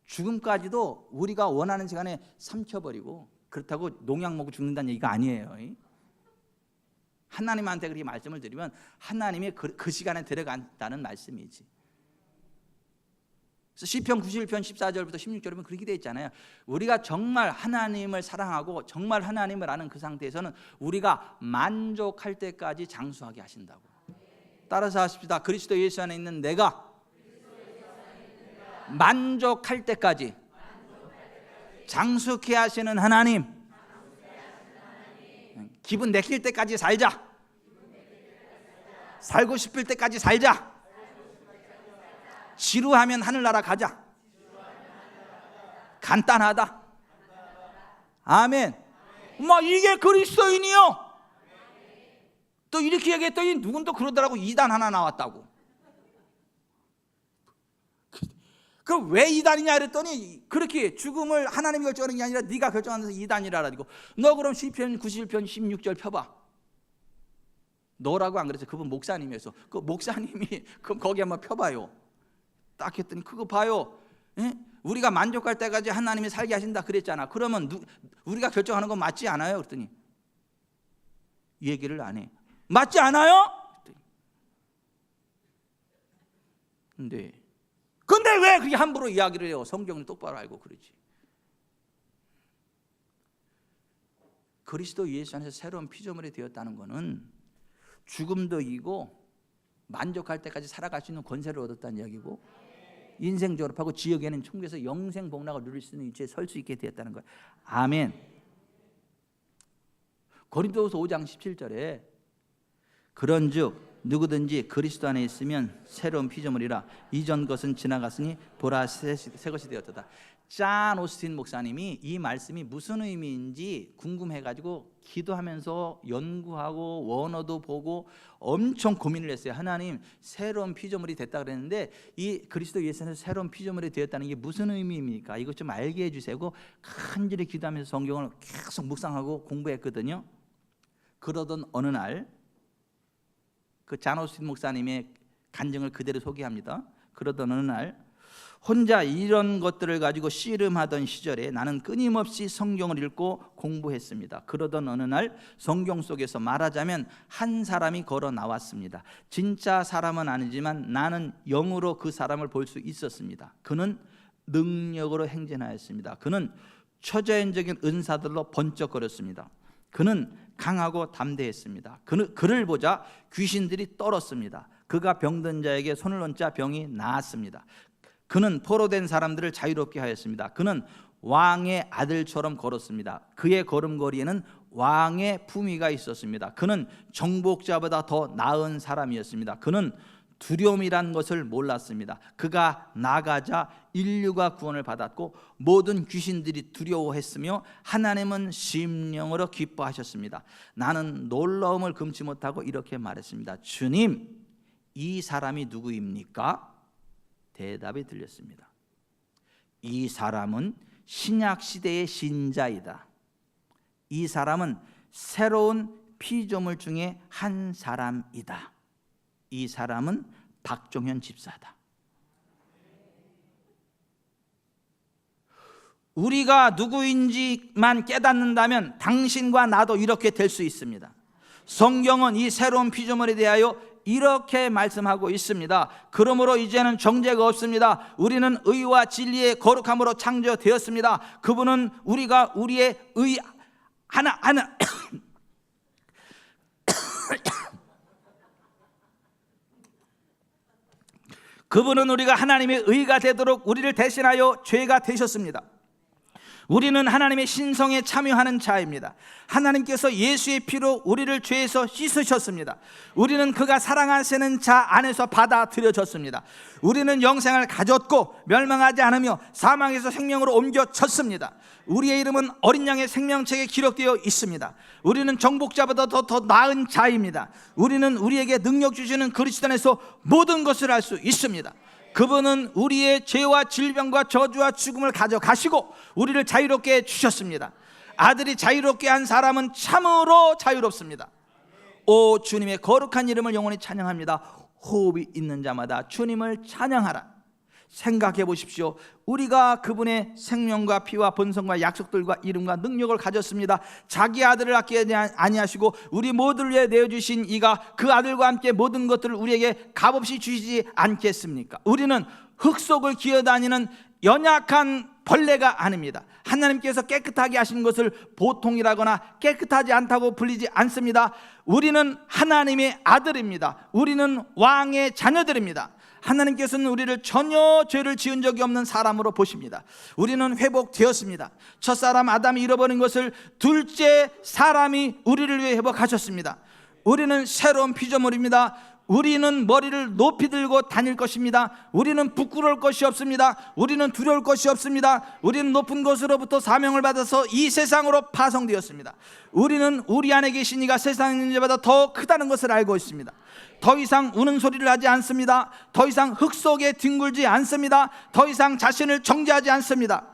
A: 죽음까지도 우리가 원하는 시간에 삼켜버리고, 그렇다고 농약 먹고 죽는다는 얘기가 아니에요. 하나님한테 그렇게 말씀을 드리면 하나님이 그 시간에 들어간다는 말씀이지. 그래서 시편 91편 14절부터 16절이면 그렇게 되어 있잖아요. 우리가 정말 하나님을 사랑하고 정말 하나님을 아는 그 상태에서는 우리가 만족할 때까지 장수하게 하신다고. 따라서 하십시다. 그리스도 예수 안에 있는 내가 만족할 때까지 장수케 하시는 하나님, 기분 내킬 때까지 살자. 살고 싶을 때까지 살자. 지루하면 하늘나라 가자. 간단하다. 아멘. 이게 그리스도인이요. 또 이렇게 얘기했더니 누군 또 그러더라고. 이단 하나 나왔다고. 그럼 왜 이단이냐 그랬더니 그렇게 죽음을 하나님이 결정하는 게 아니라 네가 결정하면서 이단이라고. 너 그럼 시편 91편 16절 펴봐. 너라고 안 그랬어. 그분 목사님이었어. 그 목사님이 그럼 거기 한번 펴봐요. 딱 했더니 그거 봐요. 에? 우리가 만족할 때까지 하나님이 살게 하신다 그랬잖아. 그러면 우리가 결정하는 건 맞지 않아요? 그랬더니 얘기를 안 해. 맞지 않아요? 근데 왜 그렇게 함부로 이야기를 해요? 성경을 똑바로 알고 그러지. 그리스도 예수 안에서 새로운 피조물이 되었다는 것은 죽음도 이기고 만족할 때까지 살아갈 수 있는 권세를 얻었다는 이야기고, 인생 졸업하고 지옥에는 천국에서 영생 복락을 누릴 수 있는 위치에 설 수 있게 되었다는 거예요. 아멘. 고린도후서 5장 17절에 그런즉 누구든지 그리스도 안에 있으면 새로운 피조물이라 이전 것은 지나갔으니 보라 새 것이 되었다. 잔 오스틴 목사님이 이 말씀이 무슨 의미인지 궁금해가지고 기도하면서 연구하고 원어도 보고 엄청 고민을 했어요. 하나님, 새로운 피조물이 됐다 그랬는데 이 그리스도 예수에서 새로운 피조물이 되었다는 게 무슨 의미입니까? 이것 좀 알게 해주세요. 간절히 기도하면서 성경을 계속 묵상하고 공부했거든요. 그러던 어느 날 그 잔 오스틴 목사님의 간증을 그대로 소개합니다. 그러던 어느 날 혼자 이런 것들을 가지고 씨름하던 시절에 나는 끊임없이 성경을 읽고 공부했습니다. 그러던 어느 날 성경 속에서 말하자면 한 사람이 걸어 나왔습니다. 진짜 사람은 아니지만 나는 영으로 그 사람을 볼 수 있었습니다. 그는 능력으로 행진하였습니다. 그는 초자연적인 은사들로 번쩍거렸습니다. 그는 강하고 담대했습니다. 그를 보자 귀신들이 떨었습니다. 그가 병든 자에게 손을 얹자 병이 나았습니다. 그는 포로된 사람들을 자유롭게 하였습니다. 그는 왕의 아들처럼 걸었습니다. 그의 걸음걸이에는 왕의 품위가 있었습니다. 그는 정복자보다 더 나은 사람이었습니다. 그는 두려움이란 것을 몰랐습니다. 그가 나가자 인류가 구원을 받았고 모든 귀신들이 두려워했으며 하나님은 심령으로 기뻐하셨습니다. 나는 놀라움을 금치 못하고 이렇게 말했습니다. 주님, 이 사람이 누구입니까? 대답이 들렸습니다. 이 사람은 신약 시대의 신자이다. 이 사람은 새로운 피조물 중에 한 사람이다. 이 사람은 박종현 집사다. 우리가 누구인지만 깨닫는다면 당신과 나도 이렇게 될 수 있습니다. 성경은 이 새로운 피조물에 대하여 이렇게 말씀하고 있습니다. 그러므로 이제는 정죄가 없습니다. 우리는 의와 진리의 거룩함으로 창조되었습니다. 그분은 우리가 우리의 의 하나 그분은 우리가 하나님의 의가 되도록 우리를 대신하여 죄가 되셨습니다. 우리는 하나님의 신성에 참여하는 자입니다. 하나님께서 예수의 피로 우리를 죄에서 씻으셨습니다. 우리는 그가 사랑하시는 자 안에서 받아들여졌습니다. 우리는 영생을 가졌고 멸망하지 않으며 사망에서 생명으로 옮겨졌습니다. 우리의 이름은 어린 양의 생명책에 기록되어 있습니다. 우리는 정복자보다 더 나은 자입니다. 우리는 우리에게 능력 주시는 그리스도 안에서 모든 것을 할 수 있습니다. 그분은 우리의 죄와 질병과 저주와 죽음을 가져가시고 우리를 자유롭게 주셨습니다. 아들이 자유롭게 한 사람은 참으로 자유롭습니다. 오 주님의 거룩한 이름을 영원히 찬양합니다. 호흡이 있는 자마다 주님을 찬양하라. 생각해 보십시오. 우리가 그분의 생명과 피와 본성과 약속들과 이름과 능력을 가졌습니다. 자기 아들을 아끼지 아니하시고 우리 모두를 위해 내어주신 이가 그 아들과 함께 모든 것들을 우리에게 값없이 주시지 않겠습니까? 우리는 흙 속을 기어다니는 연약한 벌레가 아닙니다. 하나님께서 깨끗하게 하신 것을 보통이라거나 깨끗하지 않다고 불리지 않습니다. 우리는 하나님의 아들입니다. 우리는 왕의 자녀들입니다. 하나님께서는 우리를 전혀 죄를 지은 적이 없는 사람으로 보십니다. 우리는 회복되었습니다. 첫사람 아담이 잃어버린 것을 둘째 사람이 우리를 위해 회복하셨습니다. 우리는 새로운 피조물입니다. 우리는 머리를 높이 들고 다닐 것입니다. 우리는 부끄러울 것이 없습니다. 우리는 두려울 것이 없습니다. 우리는 높은 곳으로부터 사명을 받아서 이 세상으로 파송되었습니다. 우리는 우리 안에 계신 이가 세상에 있는 자보다 더 크다는 것을 알고 있습니다. 더 이상 우는 소리를 하지 않습니다. 더 이상 흙 속에 뒹굴지 않습니다. 더 이상 자신을 정죄하지 않습니다.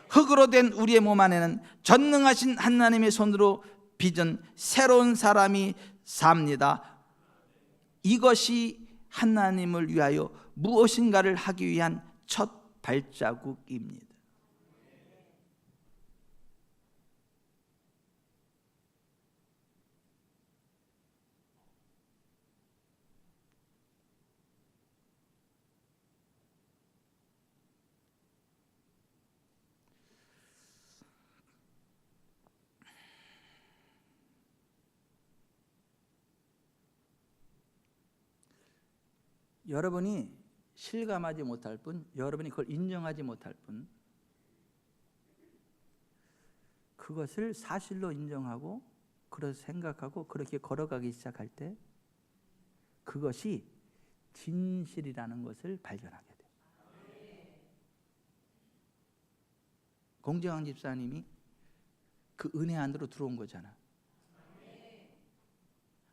A: 흙으로 된 우리의 몸 안에는 전능하신 하나님의 손으로 빚은 새로운 사람이 삽니다. 이것이 하나님을 위하여 무엇인가를 하기 위한 첫 발자국입니다. 여러분이 실감하지 못할 뿐, 여러분이 그걸 인정하지 못할 뿐, 그것을 사실로 인정하고 그렇게 생각하고 그렇게 걸어가기 시작할 때 그것이 진실이라는 것을 발견하게 돼요. 공정한 집사님이 그 은혜 안으로 들어온 거잖아.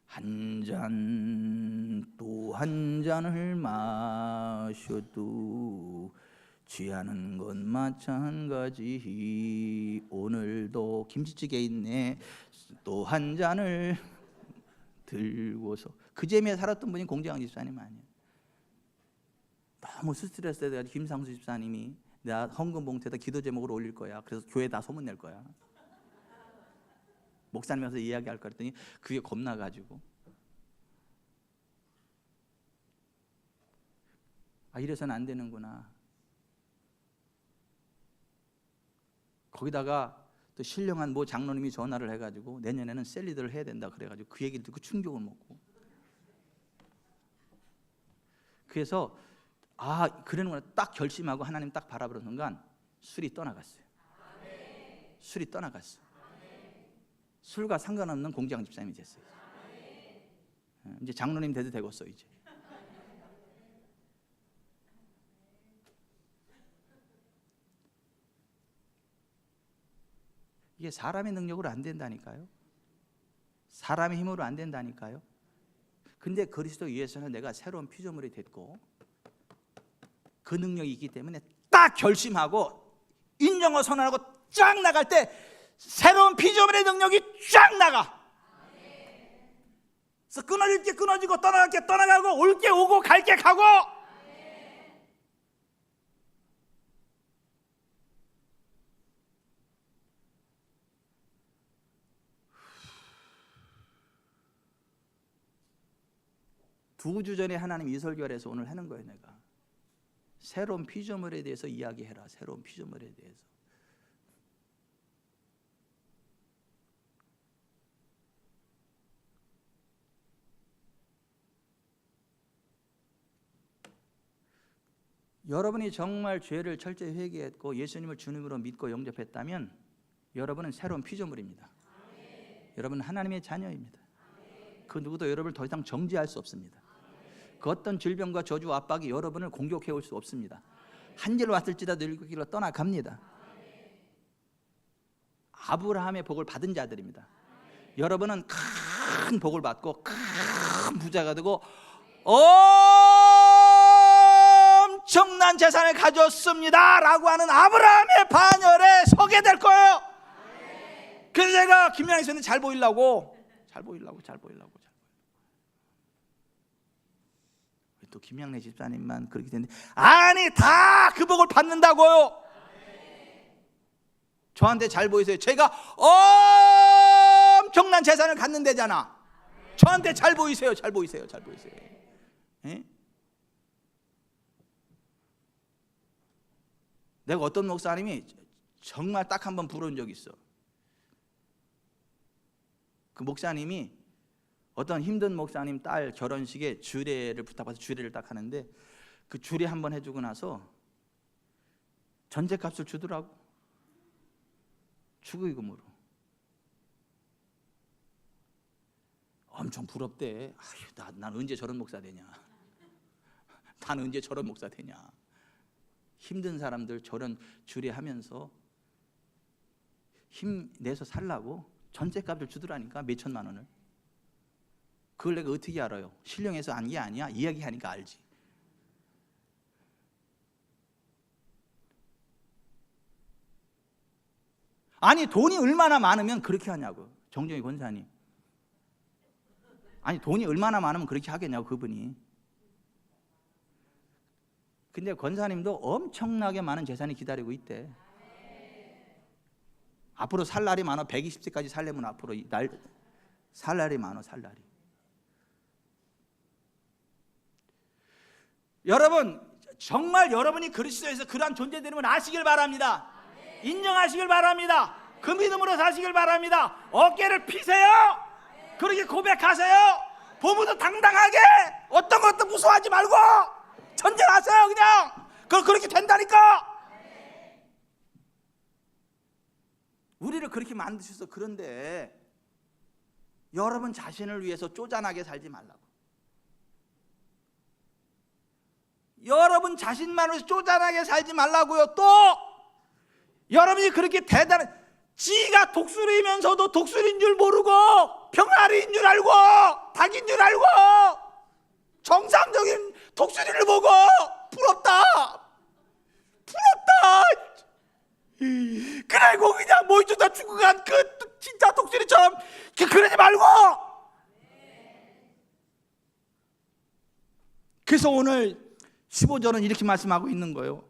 A: 한 잔 또 한 잔을 마셔도 취하는 건 마찬가지. 오늘도 김치찌개 있네. 또 한 잔을 들고서. 그 재미에 살았던 분이 공정한 집사님 아니에요. 너무 스트레스 돼가지고 김상수 집사님이 내가 헌금 봉투에다 기도 제목으로 올릴 거야. 그래서 교회 다 소문낼 거야. 목사님한테 이야기할 거 했더니 그게 겁나가지고, 아, 이래서는 안 되는구나. 거기다가 또 신령한 뭐 장로님이 전화를 해가지고 내년에는 셀리더를 해야 된다 그래가지고 그 얘기를 듣고 충격을 먹고, 그래서 아, 그러는구나 딱 결심하고 하나님 딱 바라보는 순간 술이 떠나갔어요. 술이 떠나갔어. 술과 상관없는 공장 집사님이 됐어요. 이제 장로님 돼도 되겠어 이제. 이게 사람의 능력으로 안 된다니까요. 사람의 힘으로 안 된다니까요. 근데 그리스도 위해서는 내가 새로운 피조물이 됐고 그 능력이 있기 때문에 딱 결심하고 인정하고 선언하고 쫙 나갈 때 새로운 피조물의 능력이 쫙 나가. 그래서 끊어질 게 끊어지고 떠나갈 게 떠나가고 올 게 오고 갈 게 가고. 두 주 전에 하나님 이 설교를 해서 오늘 하는 거예요. 내가 새로운 피조물에 대해서 이야기해라. 새로운 피조물에 대해서. 여러분이 정말 죄를 철저히 회개했고 예수님을 주님으로 믿고 영접했다면 여러분은 새로운 피조물입니다. 여러분은 하나님의 자녀입니다. 그 누구도 여러분을 더 이상 정죄할 수 없습니다. 그 어떤 질병과 저주와 압박이 여러분을 공격해 올 수 없습니다. 한 길 왔을지라도 일곱 길로 떠나갑니다. 아브라함의 복을 받은 자들입니다. 여러분은 큰 복을 받고 큰 부자가 되고 엄청난 재산을 가졌습니다 라고 하는 아브라함의 반열에 서게 될 거예요. 그래서 제가 김양희 선생님 잘 보이려고 또 김양래 집사님만 그렇게 되는데, 아니 다 그 복을 받는다고요. 저한테 잘 보이세요. 제가 엄청난 재산을 갖는데잖아. 저한테 잘 보이세요. 에? 내가 어떤 목사님이 정말 딱 한 번 부러운 적이 있어. 그 목사님이 어떤 힘든 목사님 딸 결혼식에 주례를 부탁받아서 주례를 딱 하는데 그 주례 한번 해주고 나서 전제값을 주더라고. 축의금으로. 엄청 부럽대. 난 언제 저런 목사 되냐. 난 언제 저런 목사 되냐. 힘든 사람들 저런 주례하면서 힘내서 살라고 전셋값을 주더라니까. 몇 천만 원을. 그걸 내가 어떻게 알아요? 신령해서 안 게 아니야. 이야기하니까 알지. 아니 돈이 얼마나 많으면 그렇게 하냐고. 정정희 권사님. 아니 돈이 얼마나 많으면 그렇게 하겠냐고 그분이. 근데 권사님도 엄청나게 많은 재산이 기다리고 있대. 앞으로 살 날이 많아. 120세까지 살려면 앞으로 살 날이 많아. 살 날이. 여러분 정말 여러분이 그리스도에서 그러한 존재됨을 아시길 바랍니다. 인정하시길 바랍니다. 그 믿음으로 사시길 바랍니다. 어깨를 피세요. 그렇게 고백하세요. 부부도 당당하게 어떤 것도 무서워하지 말고 전쟁하세요. 그냥 그렇게 된다니까. 우리를 그렇게 만드셔서. 그런데 여러분 자신을 위해서 쪼잔하게 살지 말라고. 여러분 자신만을 위해서 쪼잔하게 살지 말라고요. 또 여러분이 그렇게 대단한, 지가 독수리면서도 독수리인 줄 모르고 병아리인 줄 알고 닭인 줄 알고 정상적인 독수리를 보고 부럽다 그리고 그냥 모이주다 죽어간 그 진짜 독수리처럼 그러지 말고. 그래서 오늘 15절은 이렇게 말씀하고 있는 거예요.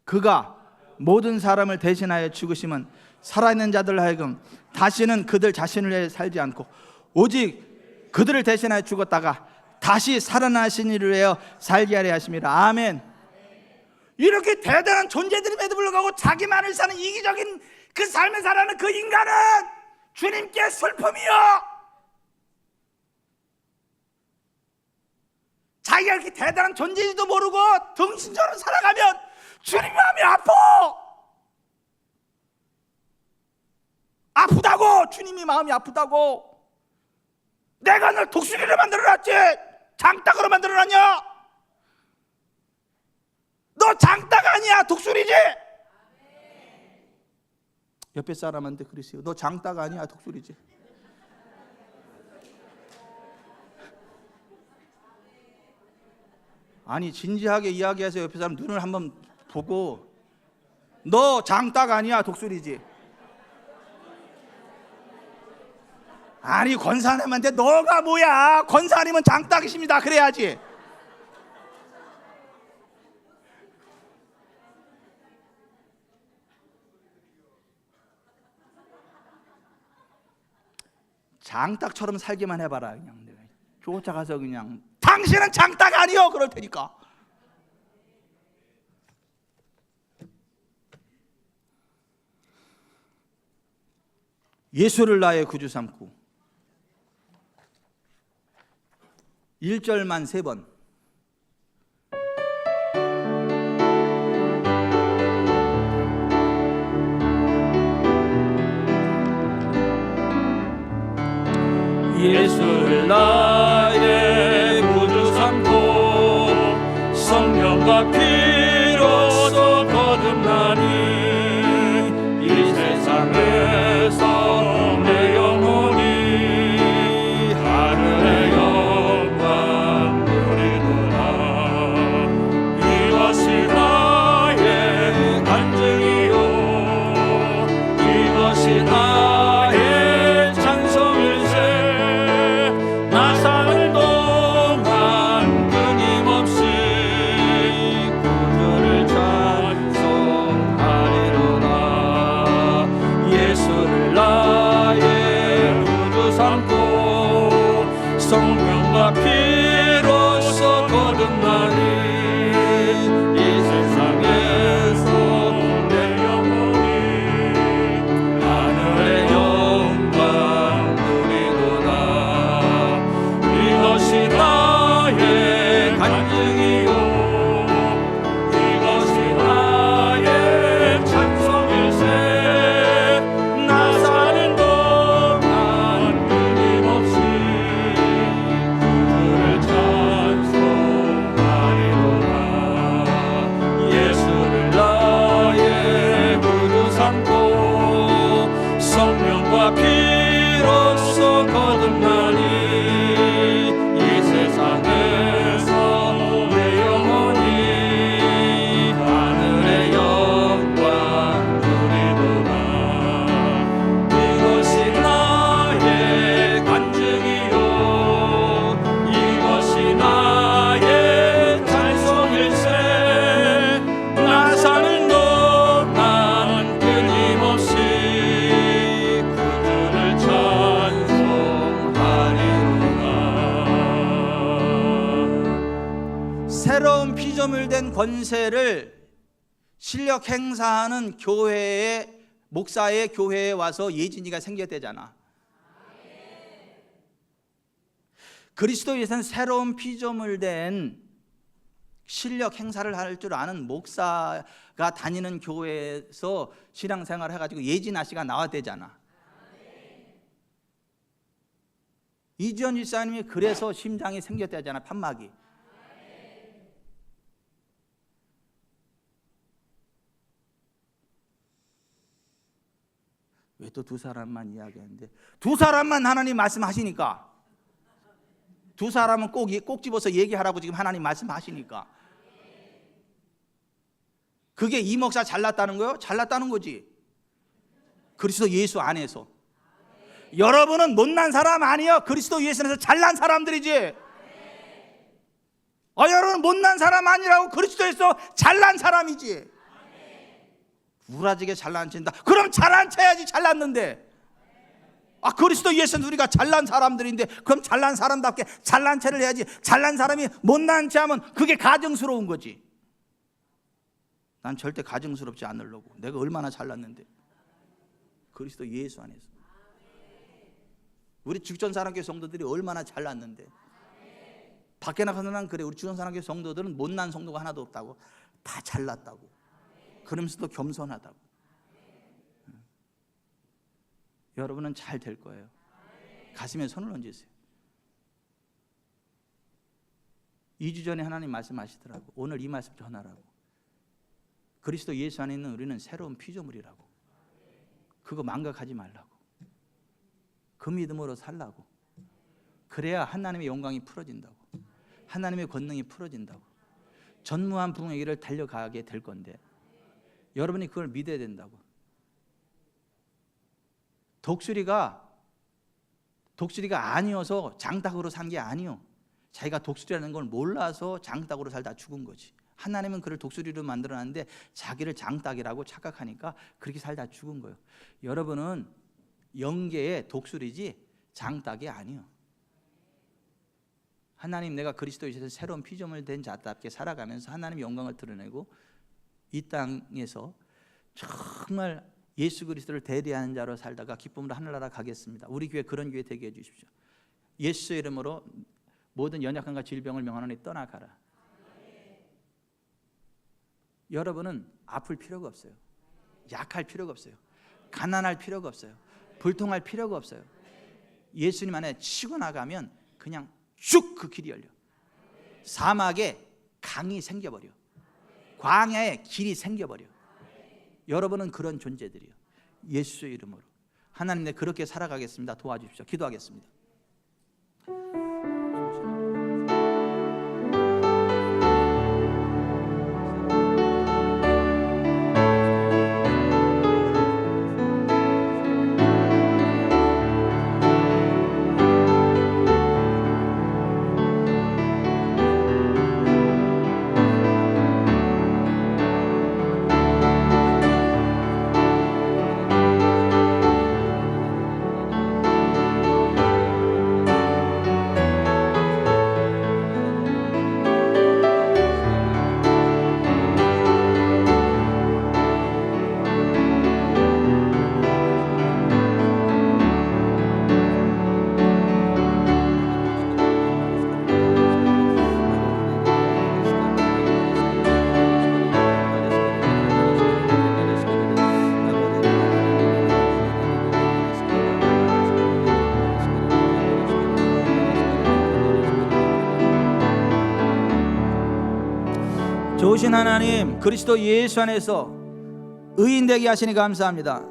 A: 그가 모든 사람을 대신하여 죽으심은 살아있는 자들 하여금 다시는 그들 자신을 위해 살지 않고 오직 그들을 대신하여 죽었다가 다시 살아나신 이를 위하여 살게 하려 하심이라. 아멘. 이렇게 대단한 존재들임에도 불구하고 자기만을 사는 이기적인 그 삶을 살아가는 그 인간은 주님께 슬픔이요. 자기가 이렇게 대단한 존재인지도 모르고 등신처럼 살아가면 주님 마음이 아프다고. 주님이 마음이 아프다고. 내가 널 독수리로 만들어놨지 장닭으로 만들어놨냐? 너 장닭 아니야, 독수리지? 옆에 사람한테 그러세요. 너 장닭 아니야, 독수리지? 아니 진지하게 이야기해서 옆에 사람 눈을 한번 보고 너 장닭 아니야, 독수리지? 아니 권사님한테 너가 뭐야, 권사님은 장닭이십니다 그래야지. 장닭처럼 살기만 해봐라. 그냥 내가 쫓아가서 그냥 당신은 장닭 아니요 그럴 테니까. 예수를 나의 구주 삼고 1절만 3번.
B: 예수를 나의 구주 삼고 성령과 피로써 거듭나니 이 세상에서 내 영혼이 하늘의 영광 누리도다. 이것이 나의 간증이요 이것이 나의 성령과 피로써 거듭나니 이 세상에서 내 영혼이 하늘의 영광 누리도다. 이것이 나의 간증이요 이것이 나의 찬송일세. 나 사는 동안 끊임없이
A: 새로운 피조물 된 권세를 실력 행사하는 교회에, 목사의 교회에 와서 예진이가 생겼대잖아. 그리스도에서는 새로운 피조물 된 실력 행사를 할 줄 아는 목사가 다니는 교회에서 신앙생활을 해가지고 예진아 씨가 나왔대잖아. 이지연 일사님이 그래서 심장이 생겼대잖아, 판막이. 왜 또 두 사람만 이야기하는데, 두 사람만 하나님 말씀하시니까, 두 사람은 꼭 집어서 얘기하라고 지금 하나님 말씀하시니까. 그게 이 목사 잘났다는 거요? 잘났다는 거지. 그리스도 예수 안에서. 여러분은 못난 사람 아니에요. 그리스도 예수 안에서 잘난 사람들이지. 여러분은 못난 사람 아니라고. 그리스도에서 잘난 사람이지. 우라지게 잘난 척한다. 그럼 잘난 척해야지. 잘났는데. 그리스도 예수는 우리가 잘난 사람들인데, 그럼 잘난 사람답게 잘난 척을 해야지. 잘난 사람이 못난 척하면 그게 가증스러운 거지. 난 절대 가증스럽지 않으려고. 내가 얼마나 잘났는데. 그리스도 예수 안에서. 우리 죽전사랑교회 성도들이 얼마나 잘났는데. 밖에 나가서 난 그래. 우리 죽전사랑교회 성도들은 못난 성도가 하나도 없다고. 다 잘났다고. 그러면서도 겸손하다고. 여러분은 잘 될 거예요. 가슴에 손을 얹으세요. 2주 전에 하나님 말씀하시더라고. 오늘 이 말씀 전하라고. 그리스도 예수 안에 있는 우리는 새로운 피조물이라고. 그거 망각하지 말라고. 그 믿음으로 살라고. 그래야 하나님의 영광이 풀어진다고. 하나님의 권능이 풀어진다고. 전무한 부흥의 길을 달려가게 될 건데, 여러분이 그걸 믿어야 된다고. 독수리가 아니어서 장닭으로 산 게 아니요. 자기가 독수리라는 걸 몰라서 장닭으로 살다 죽은 거지. 하나님은 그를 독수리로 만들어놨는데 자기를 장닭이라고 착각하니까 그렇게 살다 죽은 거예요. 여러분은 영계의 독수리지 장닭이 아니요. 하나님, 내가 그리스도에서 새로운 피조물 된 자답게 살아가면서 하나님의 영광을 드러내고 이 땅에서 정말 예수 그리스도를 대리하는 자로 살다가 기쁨으로 하늘나라 가겠습니다. 우리 교회 그런 교회 되게 해주십시오. 예수의 이름으로 모든 연약함과 질병을 명하노니 떠나가라. 여러분은 아플 필요가 없어요. 약할 필요가 없어요. 가난할 필요가 없어요. 불통할 필요가 없어요. 예수님 안에 치고 나가면 그냥 쭉 그 길이 열려. 사막에 강이 생겨버려. 광야에 길이 생겨버려. 여러분은 그런 존재들이요. 예수의 이름으로 하나님, 내 그렇게 살아가겠습니다. 도와주십시오. 기도하겠습니다. 좋으신 하나님, 그리스도 예수 안에서 의인 되게 하시니 감사합니다.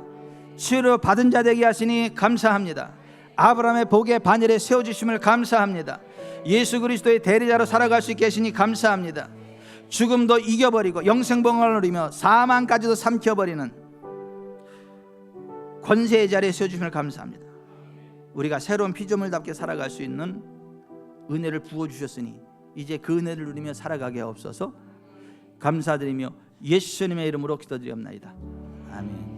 A: 치유를 받은 자 되게 하시니 감사합니다. 아브라함의 복의 반열에 세워주심을 감사합니다. 예수 그리스도의 대리자로 살아갈 수 있게 하시니 감사합니다. 죽음도 이겨버리고 영생봉을 누리며 사망까지도 삼켜버리는 권세의 자리에 세워주심을 감사합니다. 우리가 새로운 피조물답게 살아갈 수 있는 은혜를 부어주셨으니 이제 그 은혜를 누리며 살아가게 하옵소서. 감사드리며 예수님의 이름으로 기도드리옵나이다. 아멘.